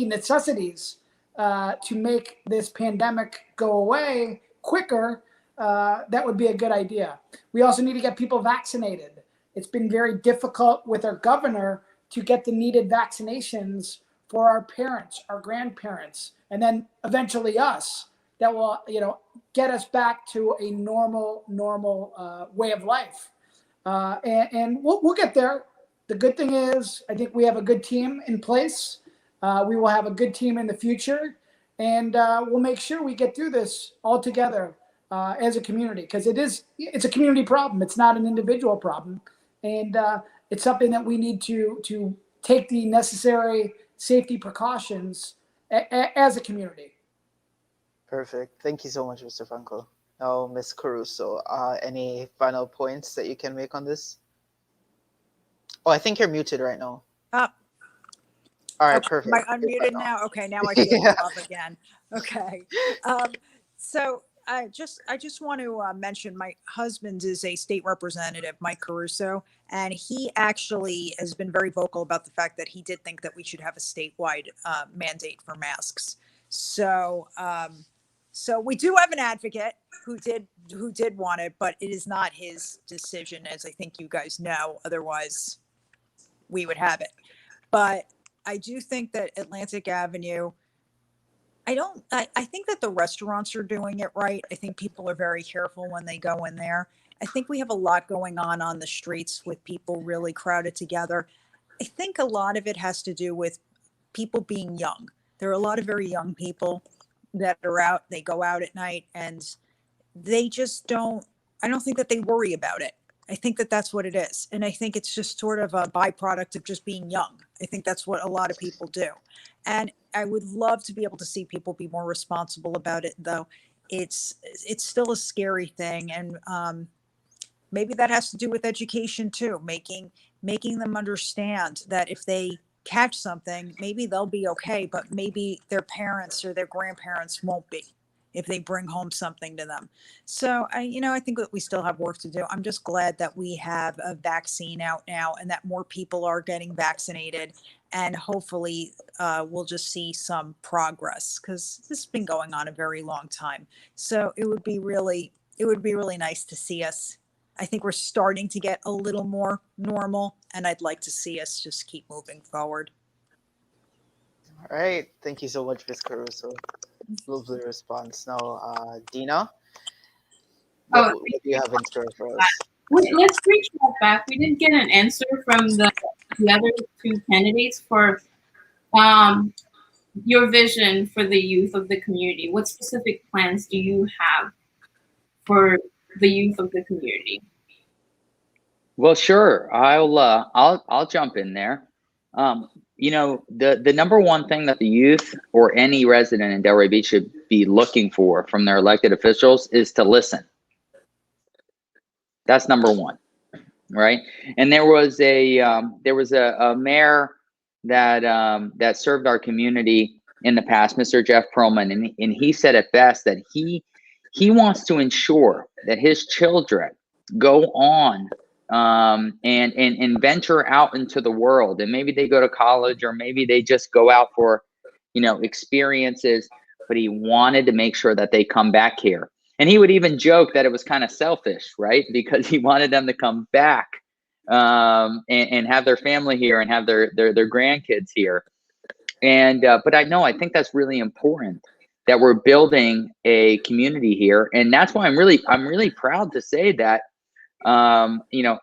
necessities to make this pandemic go away quicker, that would be a good idea. We also need to get people vaccinated. It's been very difficult with our governor to get the needed vaccinations for our parents, our grandparents, and then eventually us, that will, get us back to a normal way of life. And we'll get there. The good thing is, I think we have a good team in place. We will have a good team in the future, and we'll make sure we get through this all together as a community, because it's a community problem. It's not an individual problem, and it's something that we need to take the necessary safety precautions as a community. Perfect. Thank you so much, Mr. Franco. Now, Ms. Caruso, any final points that you can make on this? Oh, I think you're muted right now. All right, okay. perfect. Am I unmuted now? Okay, now I feel love again. Okay. So I just want to mention my husband is a state representative, Mike Caruso, and he actually has been very vocal about the fact that he did think that we should have a statewide mandate for masks. So, so we do have an advocate who did want it, but it is not his decision, as I think you guys know. Otherwise, we would have it. But I do think that Atlantic Avenue. I think that the restaurants are doing it right. I think people are very careful when they go in there. I think we have a lot going on the streets with people really crowded together. I think a lot of it has to do with people being young. There are a lot of very young people that are out. They go out at night and they just I don't think that they worry about it. I think that that's what it is. And I think it's just sort of a byproduct of just being young. I think that's what a lot of people do. And I would love to be able to see people be more responsible about it, though. It's still a scary thing. And maybe that has to do with education too, making them understand that if they catch something, maybe they'll be okay, but maybe their parents or their grandparents won't be if they bring home something to them. So I think that we still have work to do. I'm just glad that we have a vaccine out now and that more people are getting vaccinated, and hopefully we'll just see some progress, because this has been going on a very long time. So it would be really nice to see us. I think we're starting to get a little more normal, and I'd like to see us just keep moving forward. All right. Thank you so much, Ms. Caruso. Lovely response. Now, Dina, what do you have in store for us? Let's reach back. We didn't get an answer from the other two candidates for your vision for the youth of the community. What specific plans do you have for the youth of the community? Well, sure. I'll jump in there. The number one thing that the youth or any resident in Delray Beach should be looking for from their elected officials is to listen. That's number one, right? And there was a mayor that served our community in the past, Mr. Jeff Perlman, and he said it best that he wants to ensure that his children go on and venture out into the world, and maybe they go to college or maybe they just go out for experiences, but he wanted to make sure that they come back here. And he would even joke that it was kind of selfish, right? Because he wanted them to come back and have their family here and have their grandkids here. And but I think that's really important that we're building a community here, and that's why I'm really proud to say that Mr.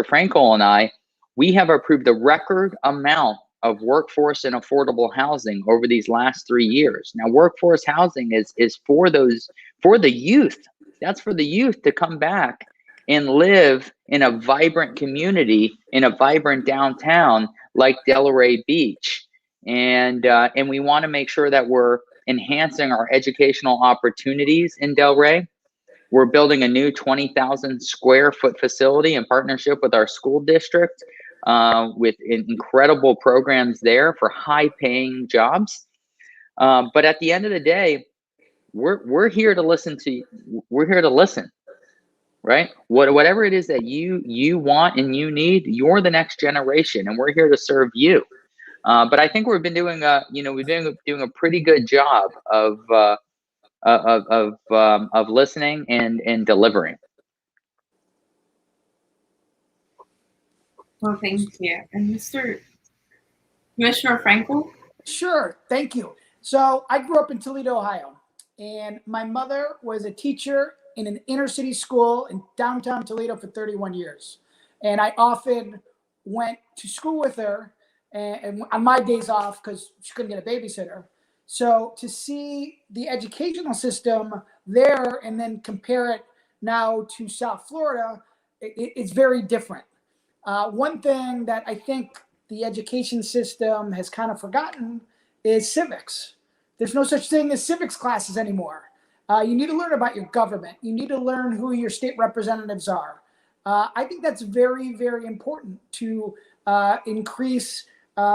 Frankel and I, we have approved a record amount of workforce and affordable housing over these last 3 years. Now, workforce housing is for the youth. That's for the youth to come back and live in a vibrant community, in a vibrant downtown like Delray Beach. And we want to make sure that we're enhancing our educational opportunities in Delray. We're building a new 20,000 square foot facility in partnership with our school district, with incredible programs there for high paying jobs. But at the end of the day, we're here to listen to you. We're here to listen, right? Whatever it is that you want and you need, you're the next generation, and we're here to serve you. But I think we've been doing a pretty good job of listening and delivering. Well, thank you. And Mr. Commissioner Frankel? Sure, thank you. So I grew up in Toledo, Ohio, and my mother was a teacher in an inner city school in downtown Toledo for 31 years. And I often went to school with her and on my days off because she couldn't get a babysitter. So to see the educational system there and then compare it now to South Florida, it's very different. One thing that I think the education system has kind of forgotten is civics. There's no such thing as civics classes anymore. You need to learn about your government. You need to learn who your state representatives are. I think that's very, very important to increase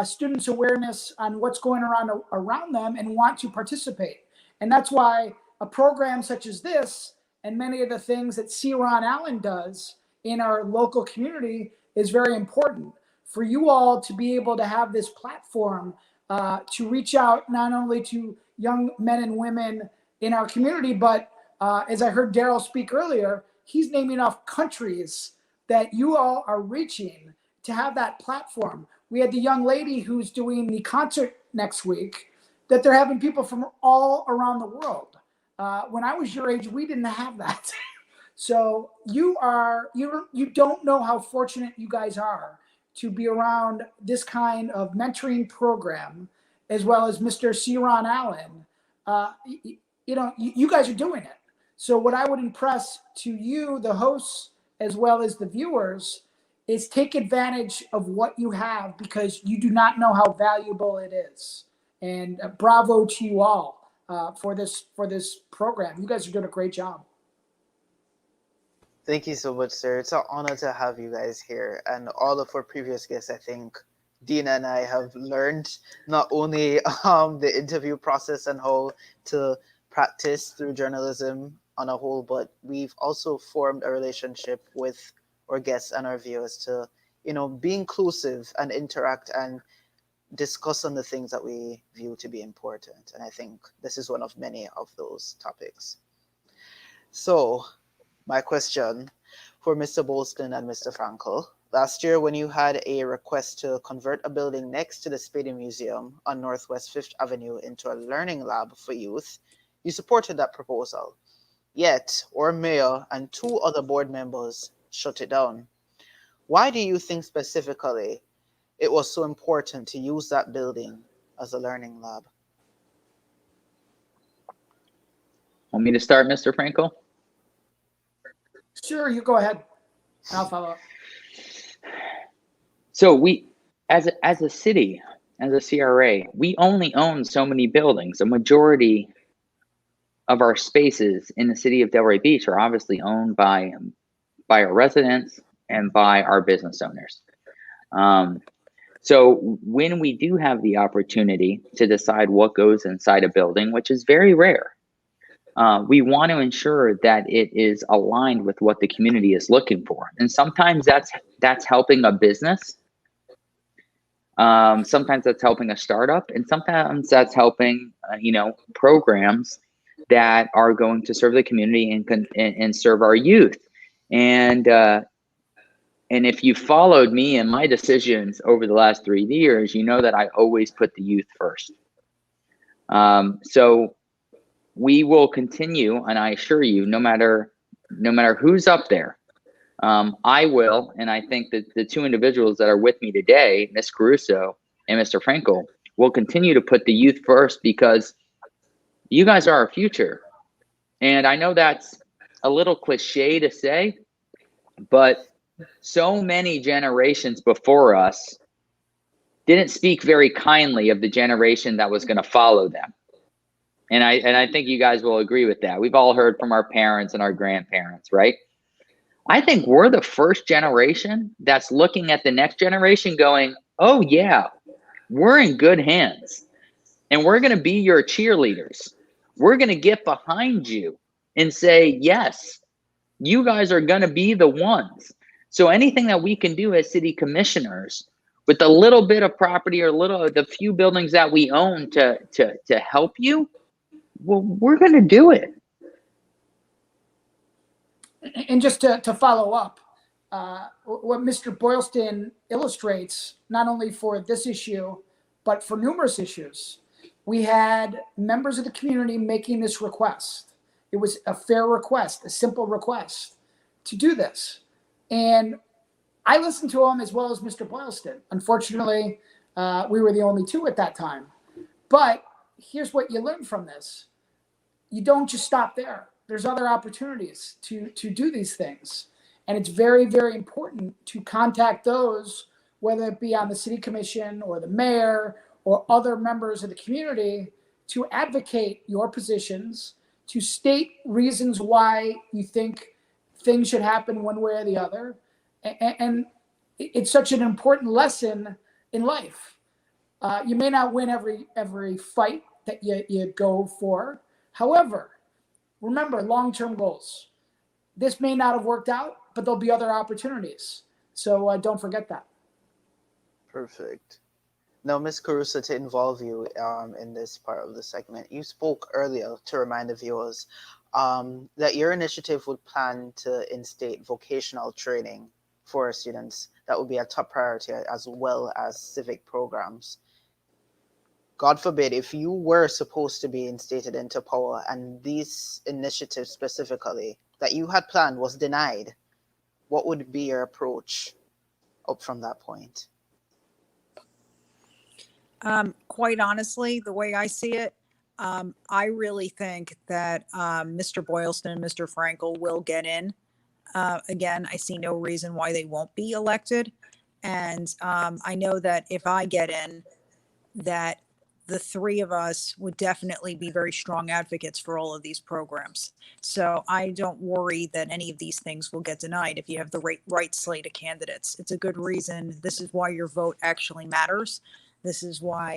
students' awareness on what's going around them and want to participate. And that's why a program such as this and many of the things that C. Ron Allen does in our local community is very important for you all to be able to have this platform to reach out not only to young men and women in our community, but as I heard Daryl speak earlier, he's naming off countries that you all are reaching to have that platform. We had the young lady who's doing the concert next week that they're having people from all around the world. When I was your age, we didn't have that. So you don't know how fortunate you guys are to be around this kind of mentoring program, as well as Mr. C. Ron Allen. You guys are doing it. So what I would impress to you, the hosts, as well as the viewers, is take advantage of what you have, because you do not know how valuable it is. And bravo to you all for this program. You guys are doing a great job. Thank you so much, sir. It's an honor to have you guys here. And all of our previous guests, I think Dina and I have learned not only the interview process and how to practice through journalism on a whole, but we've also formed a relationship with our guests and our viewers to, be inclusive and interact and discuss on the things that we view to be important. And I think this is one of many of those topics. So my question for Mr. Bolston and Mr. Frankel. Last year, when you had a request to convert a building next to the Spady Museum on Northwest 5th Avenue into a learning lab for youth, you supported that proposal. Yet, our mayor and 2 other board members shut it down. Why do you think specifically it was so important to use that building as a learning lab? Want me to start, Mr. Frankel? Sure, you go ahead. I'll follow up. So we, as a city, as a CRA, we only own so many buildings. A majority of our spaces in the city of Delray Beach are obviously owned by our residents and by our business owners. So when we do have the opportunity to decide what goes inside a building, which is very rare, we want to ensure that it is aligned with what the community is looking for. And sometimes that's helping a business. Sometimes that's helping a startup, and sometimes that's helping, programs that are going to serve the community and serve our youth. And if you followed me and my decisions over the last 3 years, you know that I always put the youth first. So we will continue, and I assure you, no matter who's up there, I will, and I think that the 2 individuals that are with me today, Ms. Caruso and Mr. Frankel, will continue to put the youth first, because you guys are our future. And I know that's a little cliche to say, but so many generations before us didn't speak very kindly of the generation that was going to follow them. And I think you guys will agree with that. We've all heard from our parents and our grandparents, right? I think we're the first generation that's looking at the next generation going, oh yeah, we're in good hands, and we're going to be your cheerleaders. We're going to get behind you and say, yes, you guys are going to be the ones. So anything that we can do as city commissioners with a little bit of property or the few buildings that we own to help you, well, we're going to do it. And just to follow up, what Mr. Boylston illustrates, not only for this issue, but for numerous issues, we had members of the community making this request. It was a fair request, a simple request to do this. And I listened to him as well as Mr. Boylston. Unfortunately, we were the only 2 at that time. But here's what you learn from this. You don't just stop there. There's other opportunities to do these things. And it's very, very important to contact those, whether it be on the city commission or the mayor or other members of the community, to advocate your positions, to state reasons why you think things should happen one way or the other. And it's such an important lesson in life. You may not win every fight that you go for. However, remember long-term goals. This may not have worked out, but there'll be other opportunities. So don't forget that. Perfect. Now, Ms. Caruso, to involve you in this part of the segment, you spoke earlier to remind the viewers that your initiative would plan to instate vocational training for students. That would be a top priority, as well as civic programs. God forbid, if you were supposed to be instated into power and these initiatives specifically that you had planned was denied, what would be your approach up from that point? Quite honestly, the way I see it, I really think that Mr. Boylston and Mr. Frankel will get in. Again, I see no reason why they won't be elected. And I know that if I get in, that the three of us would definitely be very strong advocates for all of these programs. So I don't worry that any of these things will get denied if you have the right slate of candidates. It's a good reason. This is why your vote actually matters. This is why,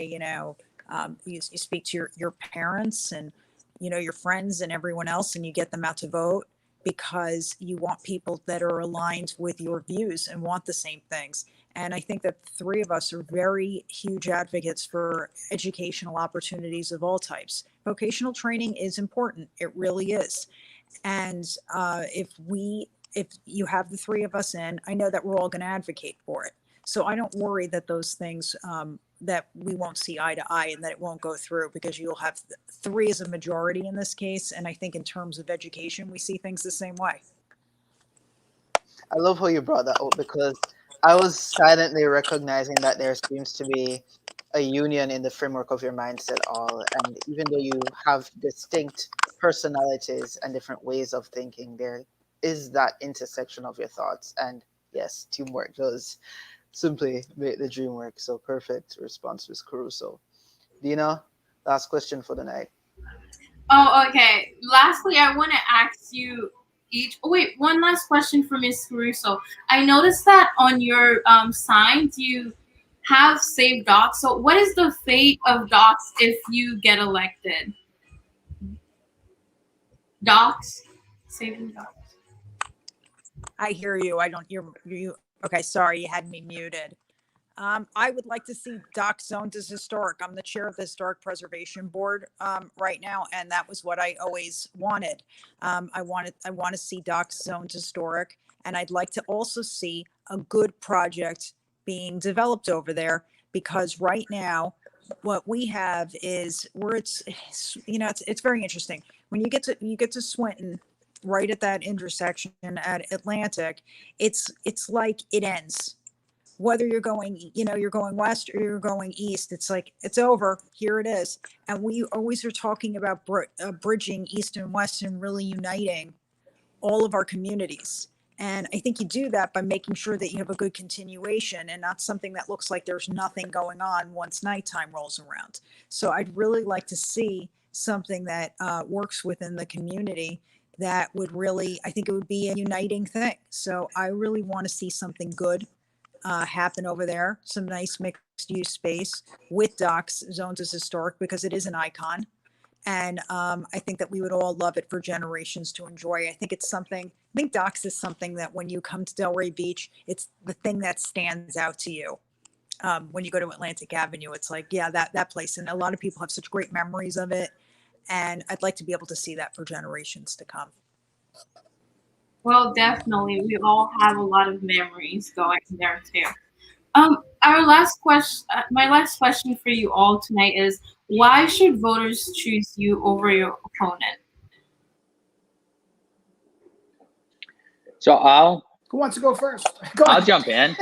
you speak to your parents and, your friends and everyone else, and you get them out to vote because you want people that are aligned with your views and want the same things. And I think that the three of us are very huge advocates for educational opportunities of all types. Vocational training is important. It really is. And if you have the three of us in, I know that we're all going to advocate for it. So I don't worry that those things that we won't see eye to eye and that it won't go through, because you'll have three as a majority in this case. And I think in terms of education, we see things the same way. I love how you brought that up, because I was silently recognizing that there seems to be a union in the framework of your mindset all. And even though you have distinct personalities and different ways of thinking, there is that intersection of your thoughts. And yes, teamwork does simply make the dream work. So perfect response, Ms. Caruso. Dina, last question for the night. Oh, okay. Lastly, I want to ask you each. Oh, wait, one last question for Ms. Caruso. I noticed that on your signs you have Save Docs. So what is the fate of Docs if you get elected? Docs? Saving Docs. I hear you. I don't hear you. Okay, sorry, you had me muted. I would like to see Docs zoned as historic. I'm the chair of the Historic Preservation Board right now, and that was what I always wanted. I want to see Docs zoned historic, and I'd like to also see a good project being developed over there, because right now what we have is where it's very interesting. When you get to Swinton, right at that intersection at Atlantic, it's like it ends. Whether you're going west or you're going east, it's like, it's over. Here it is. And we always are talking about bridging east and west and really uniting all of our communities. And I think you do that by making sure that you have a good continuation and not something that looks like there's nothing going on once nighttime rolls around. So I'd really like to see something that works within the community that would really, I think it would be a uniting thing. So I really want to see something good happen over there, some nice mixed use space with Docs zoned as historic, because it is an icon. And I think that we would all love it for generations to enjoy. I think Docs is something that when you come to Delray Beach, it's the thing that stands out to you. When you go to Atlantic Avenue, it's like, yeah, that place. And a lot of people have such great memories of it. And I'd like to be able to see that for generations to come. Well, definitely. We all have a lot of memories going there too. Our last question, my last question for you all tonight is, why should voters choose you over your opponent? So Who wants to go first? I'll jump in.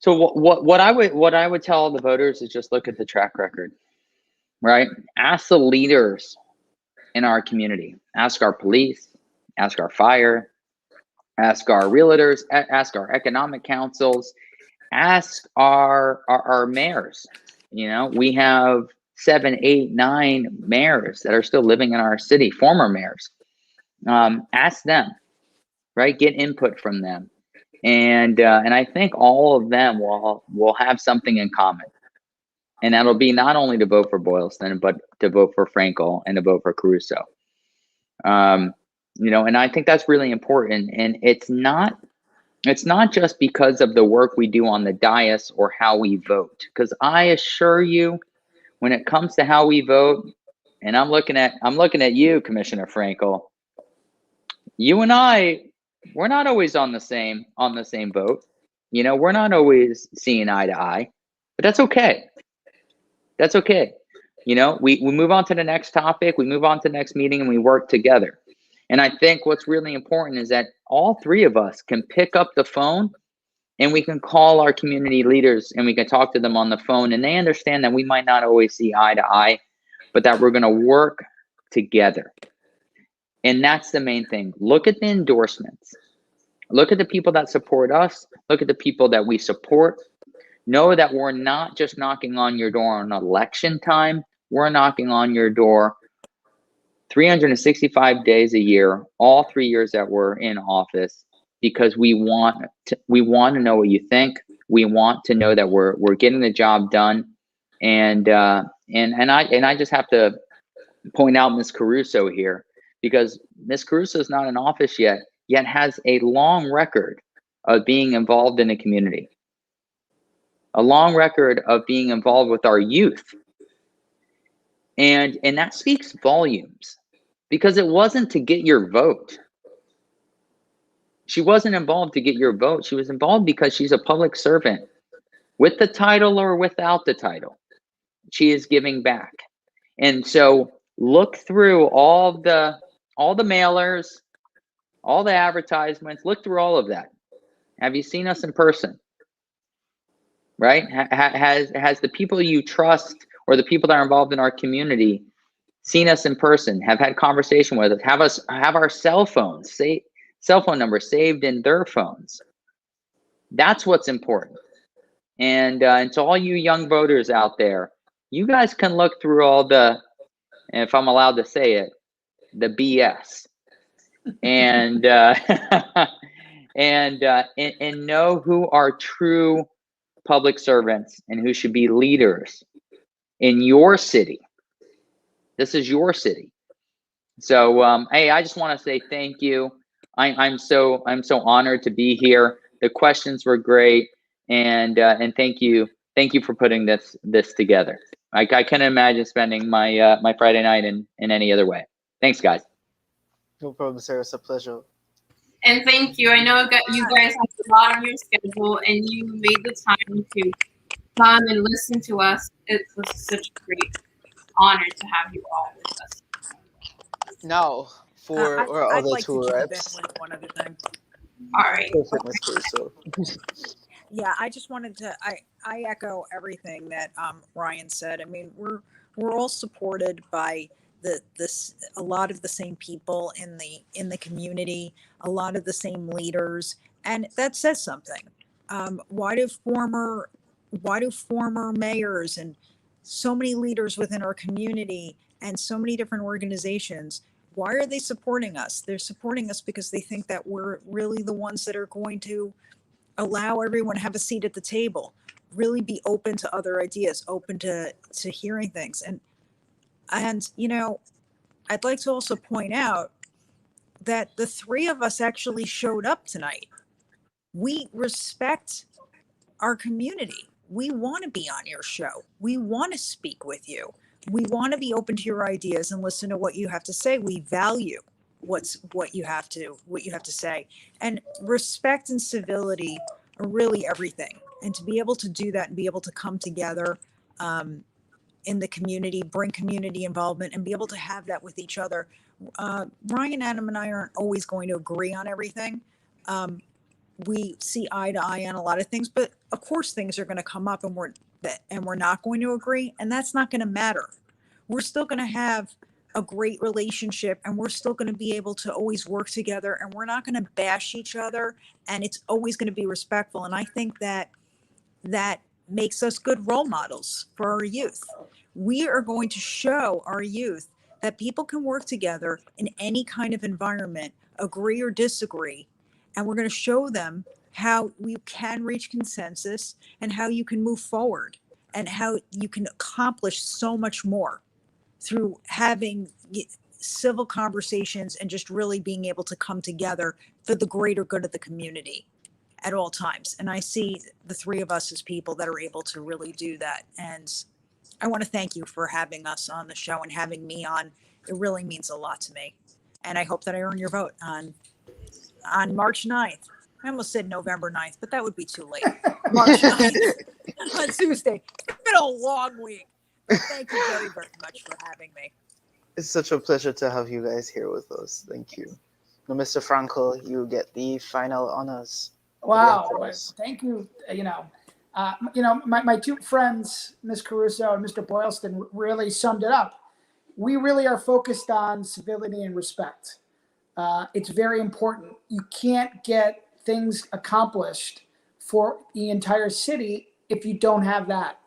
So what I would tell the voters is just look at the track record, right? Ask the leaders in our community. Ask our police, ask our fire, ask our realtors, ask our economic councils, ask our mayors. We have 7, 8, 9 mayors that are still living in our city, former mayors. Ask them, right? Get input from them. And I think all of them will have something in common. And that'll be not only to vote for Boylston, but to vote for Frankel and to vote for Caruso. You know, and I think that's really important. And it's not just because of the work we do on the dais or how we vote. Because I assure you, when it comes to how we vote, and I'm looking at you, Commissioner Frankel, you and I, we're not always on the same boat. You know, we're not always seeing eye to eye, but that's okay. That's okay. You know, we move on to the next topic, we move on to the next meeting, and we work together. And I think what's really important is that all three of us can pick up the phone and we can call our community leaders and we can talk to them on the phone, and they understand that we might not always see eye to eye, but that we're going to work together. And that's the main thing. Look at the endorsements. Look at the people that support us. Look at the people that we support. Know that we're not just knocking on your door on election time. We're knocking on your door 365 days a year, all 3 years that we're in office, because we want to know what you think. We want to know that we're getting the job done. And I just have to point out Ms. Caruso here, because Ms. Caruso is not in office yet has a long record of being involved in the community, a long record of being involved with our youth. And that speaks volumes, because it wasn't to get your vote. She wasn't involved to get your vote. She was involved because she's a public servant, with the title or without the title. She is giving back. And so look through all the mailers, all the advertisements, look through all of that. Have you seen us in person? Right? Has the people you trust or the people that are involved in our community seen us in person, have had conversation with us, have our cell phone number saved in their phones? That's what's important. And to all you young voters out there, you guys can look through all the, if I'm allowed to say it, the BS, and and know who are true public servants and who should be leaders in your city. This is your city. So hey, I just want to say thank you. I'm so honored to be here. The questions were great, and thank you for putting this together. I can't imagine spending my my Friday night in any other way. Thanks, guys. No problem, sir. It's a pleasure. And thank you. I know you guys have a lot on your schedule, and you made the time to come and listen to us. It was such a great honor to have you all with us. Now, for our I'd other like two to jump in reps. with one other thing. All right. Perfect, Ms. Caruso. Yeah, I just wanted to I echo everything that Ryan said. I mean, we're all supported by a lot of the same people in the community, a lot of the same leaders, and that says something. Why do former mayors and so many leaders within our community and so many different organizations, why are they supporting us? They're supporting us because they think that we're really the ones that are going to allow everyone to have a seat at the table, really be open to other ideas, open to hearing things. And you know, I'd like to also point out that the three of us actually showed up tonight. We respect our community. We want to be on your show. We want to speak with you. We want to be open to your ideas and listen to what you have to say. We value what you have to say, and respect and civility are really everything. And to be able to do that and be able to come together in the community, bring community involvement, and be able to have that with each other. Ryan, Adam, and I aren't always going to agree on everything. We see eye to eye on a lot of things, but of course things are going to come up and we're not going to agree, and that's not going to matter. We're still going to have a great relationship, and we're still going to be able to always work together, and we're not going to bash each other, and it's always going to be respectful. And I think that makes us good role models for our youth. We are going to show our youth that people can work together in any kind of environment, agree or disagree, and we're going to show them how we can reach consensus and how you can move forward and how you can accomplish so much more through having civil conversations and just really being able to come together for the greater good of the community at all times. And I see the three of us as people that are able to really do that. And I want to thank you for having us on the show and having me on. It really means a lot to me. And I hope that I earn your vote on March 9th. I almost said November 9th, but that would be too late. March 9th on Tuesday. It's been a long week. But thank you very, very much for having me. It's such a pleasure to have you guys here with us. Thank you. Now, Mr. Frankel, you get the final honors. Wow. Thank you. My two friends, Ms. Caruso and Mr. Boylston, really summed it up. We really are focused on civility and respect. It's very important. You can't get things accomplished for the entire city if you don't have that.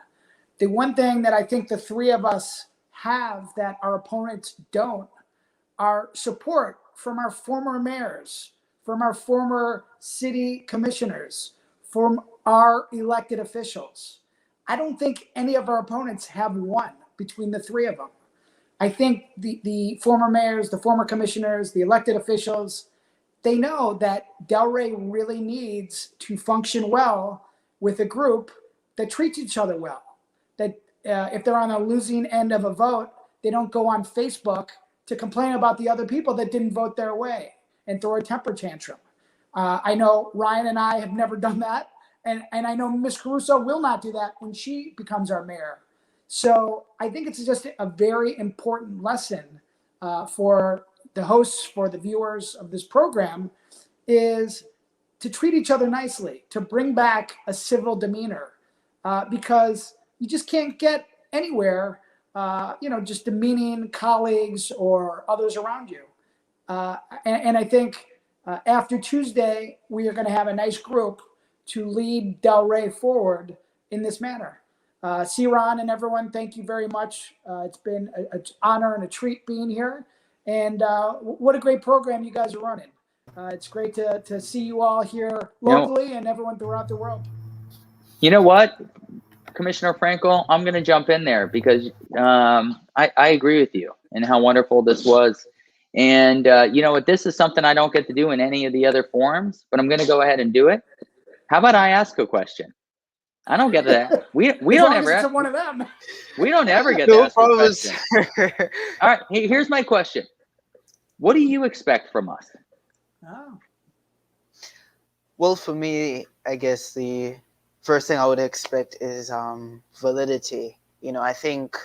The one thing that I think the three of us have that our opponents don't are support from our former mayors, from our former city commissioners, from our elected officials. I don't think any of our opponents have one between the three of them. I think the former mayors, the former commissioners, the elected officials, they know that Delray really needs to function well with a group that treats each other well. That if they're on a losing end of a vote, they don't go on Facebook to complain about the other people that didn't vote their way and throw a temper tantrum. I know Ryan and I have never done that. And I know Ms. Caruso will not do that when she becomes our mayor. So I think it's just a very important lesson for the hosts, for the viewers of this program, is to treat each other nicely, to bring back a civil demeanor, because you just can't get anywhere, just demeaning colleagues or others around you. And I think after Tuesday, we are going to have a nice group to lead Delray forward in this manner. C-Ron and everyone, thank you very much. It's been an honor and a treat being here. And what a great program you guys are running. It's great to see you all here locally and everyone throughout the world. You know what, Commissioner Frankel, I'm going to jump in there because I agree with you and how wonderful this was. And you know what, this is something I don't get to do in any of the other forums, but I'm going to go ahead and do it. How about I ask a question? I don't get that. We don't ever. One of them. We don't ever get to ask a question. All right, here's my question. What do you expect from us? Oh. Well, for me, I guess the first thing I would expect is validity. I think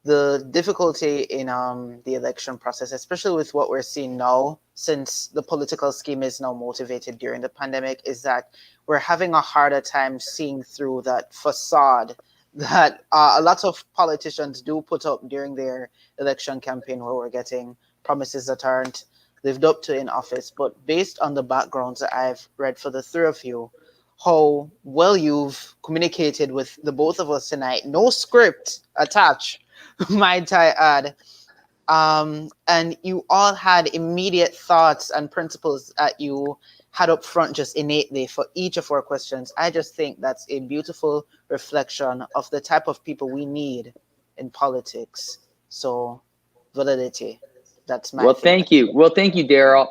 the difficulty in the election process, especially with what we're seeing now, since the political scheme is now motivated during the pandemic, is that we're having a harder time seeing through that facade that a lot of politicians do put up during their election campaign, where we're getting promises that aren't lived up to in office. But based on the backgrounds that I've read for the three of you, how well you've communicated with the both of us tonight, no script attached, might I add. And you all had immediate thoughts and principles that you had up front just innately for each of our questions. I just think that's a beautiful reflection of the type of people we need in politics. So validity, that's my feeling. Thank you. Well, thank you, Daryl.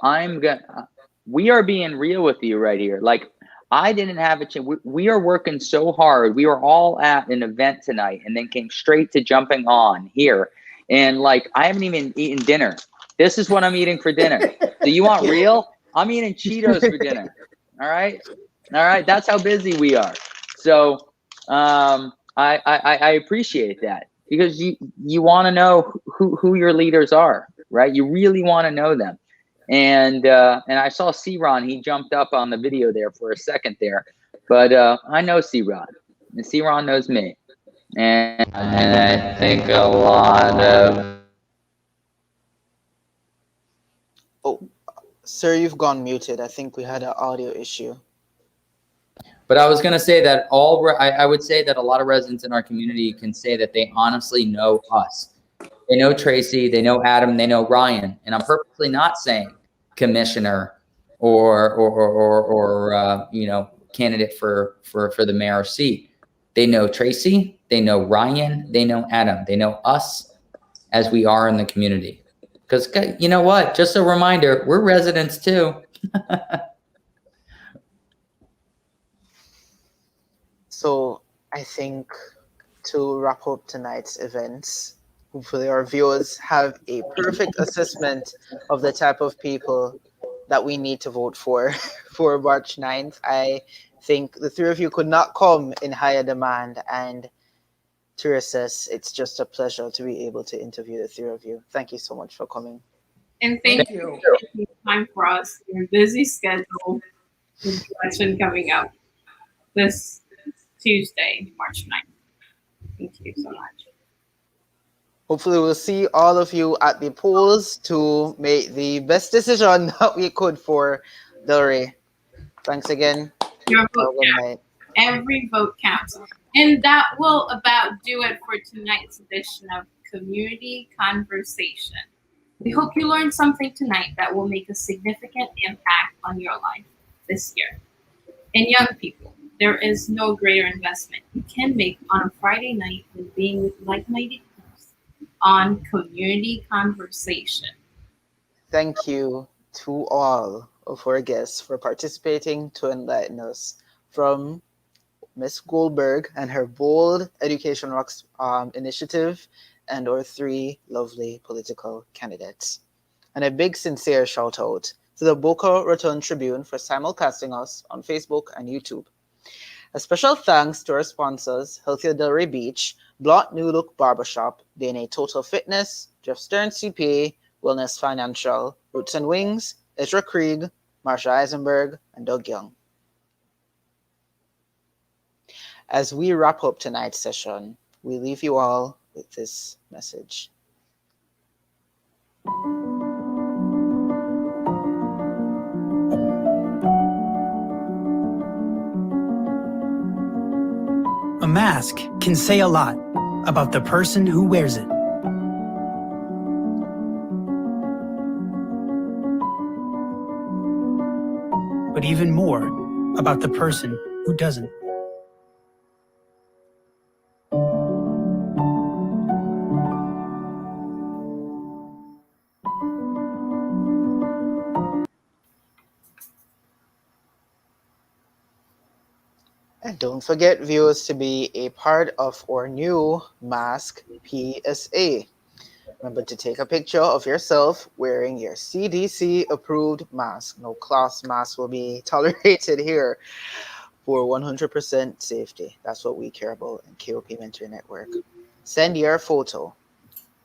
We are being real with you right here. Like, I didn't have a chance. We are working so hard. We were all at an event tonight and then came straight to jumping on here. And like, I haven't even eaten dinner. This is what I'm eating for dinner. Do you want real? I'm eating Cheetos for dinner. All right. That's how busy we are. So I appreciate that, because you want to know who your leaders are, right? You really want to know them. And I saw C-Ron, he jumped up on the video there for a second there, but I know C-Ron, and C-Ron knows me. And I think a lot of... Oh, sir, you've gone muted. I think we had an audio issue. But I was going to say that I would say that a lot of residents in our community can say that they honestly know us. They know Tracy, they know Adam, they know Ryan. And I'm purposely not saying commissioner or candidate for the mayor seat. They know Tracy, they know Ryan, they know Adam, they know us as we are in the community. Because you know what? Just a reminder, we're residents too. So I think to wrap up tonight's events, hopefully our viewers have a perfect assessment of the type of people that we need to vote for March 9th. I think the three of you could not come in higher demand, and to assess, it's just a pleasure to be able to interview the three of you. Thank you so much for coming. And thank you for taking time for us. Your busy schedule with the election coming up this Tuesday, March 9th. Thank you so much. Hopefully we'll see all of you at the polls to make the best decision that we could for Delray. Thanks again. Your vote counts. Every vote counts. And that will about do it for tonight's edition of Community Conversation. We hope you learned something tonight that will make a significant impact on your life this year. And young people, there is no greater investment you can make on a Friday night than being with like-minded folks on Community Conversation. Thank you to all of our guests for participating to enlighten us, from Ms. Goldberg and her Bold Education Rocks initiative, and our three lovely political candidates. And a big sincere shout out to the Boca Raton Tribune for simulcasting us on Facebook and YouTube. A special thanks to our sponsors, Healthier Delray Beach, Blot New Look Barbershop, DNA Total Fitness, Jeff Stern CPA, Wellness Financial, Roots and Wings, Ezra Krieg, Marsha Eisenberg, and Doug Young. As we wrap up tonight's session, we leave you all with this message. A mask can say a lot about the person who wears it. But even more about the person who doesn't. And don't forget, viewers, to be a part of our new mask PSA. Remember to take a picture of yourself wearing your CDC approved mask. No class mask will be tolerated here for 100% safety. That's what we care about in KOP Mentoring Network. Send your photo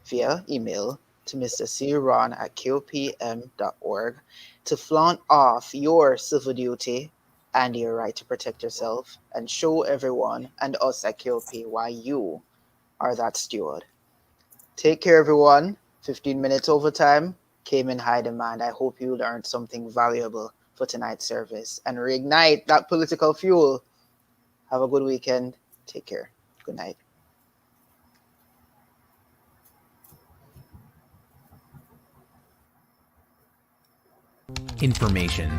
via email to Mr. C. Ron at kopm.org to flaunt off your civil duty and your right to protect yourself, and show everyone and us at KOP why you are that steward. Take care, everyone. 15 minutes overtime came in high demand. I hope you learned something valuable for tonight's service and reignite that political fuel. Have a good weekend. Take care. Good night. Information.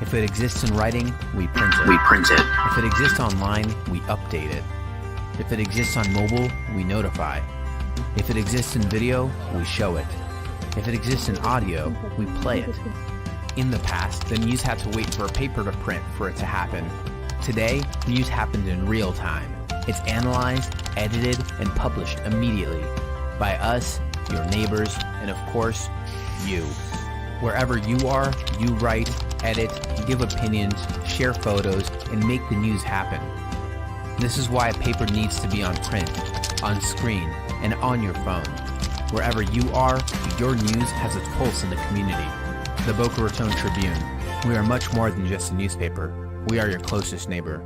If it exists in writing, we print it. If it exists online, we update it. If it exists on mobile, we notify. If it exists in video, we show it. If it exists in audio, we play it. In the past, the news had to wait for a paper to print for it to happen. Today, news happens in real time. It's analyzed, edited, and published immediately by us, your neighbors, and of course, you. Wherever you are, you write, edit, give opinions, share photos, and make the news happen. This is why a paper needs to be on print, on screen, and on your phone. Wherever you are, your news has its pulse in the community. The Boca Raton Tribune. We are much more than just a newspaper. We are your closest neighbor.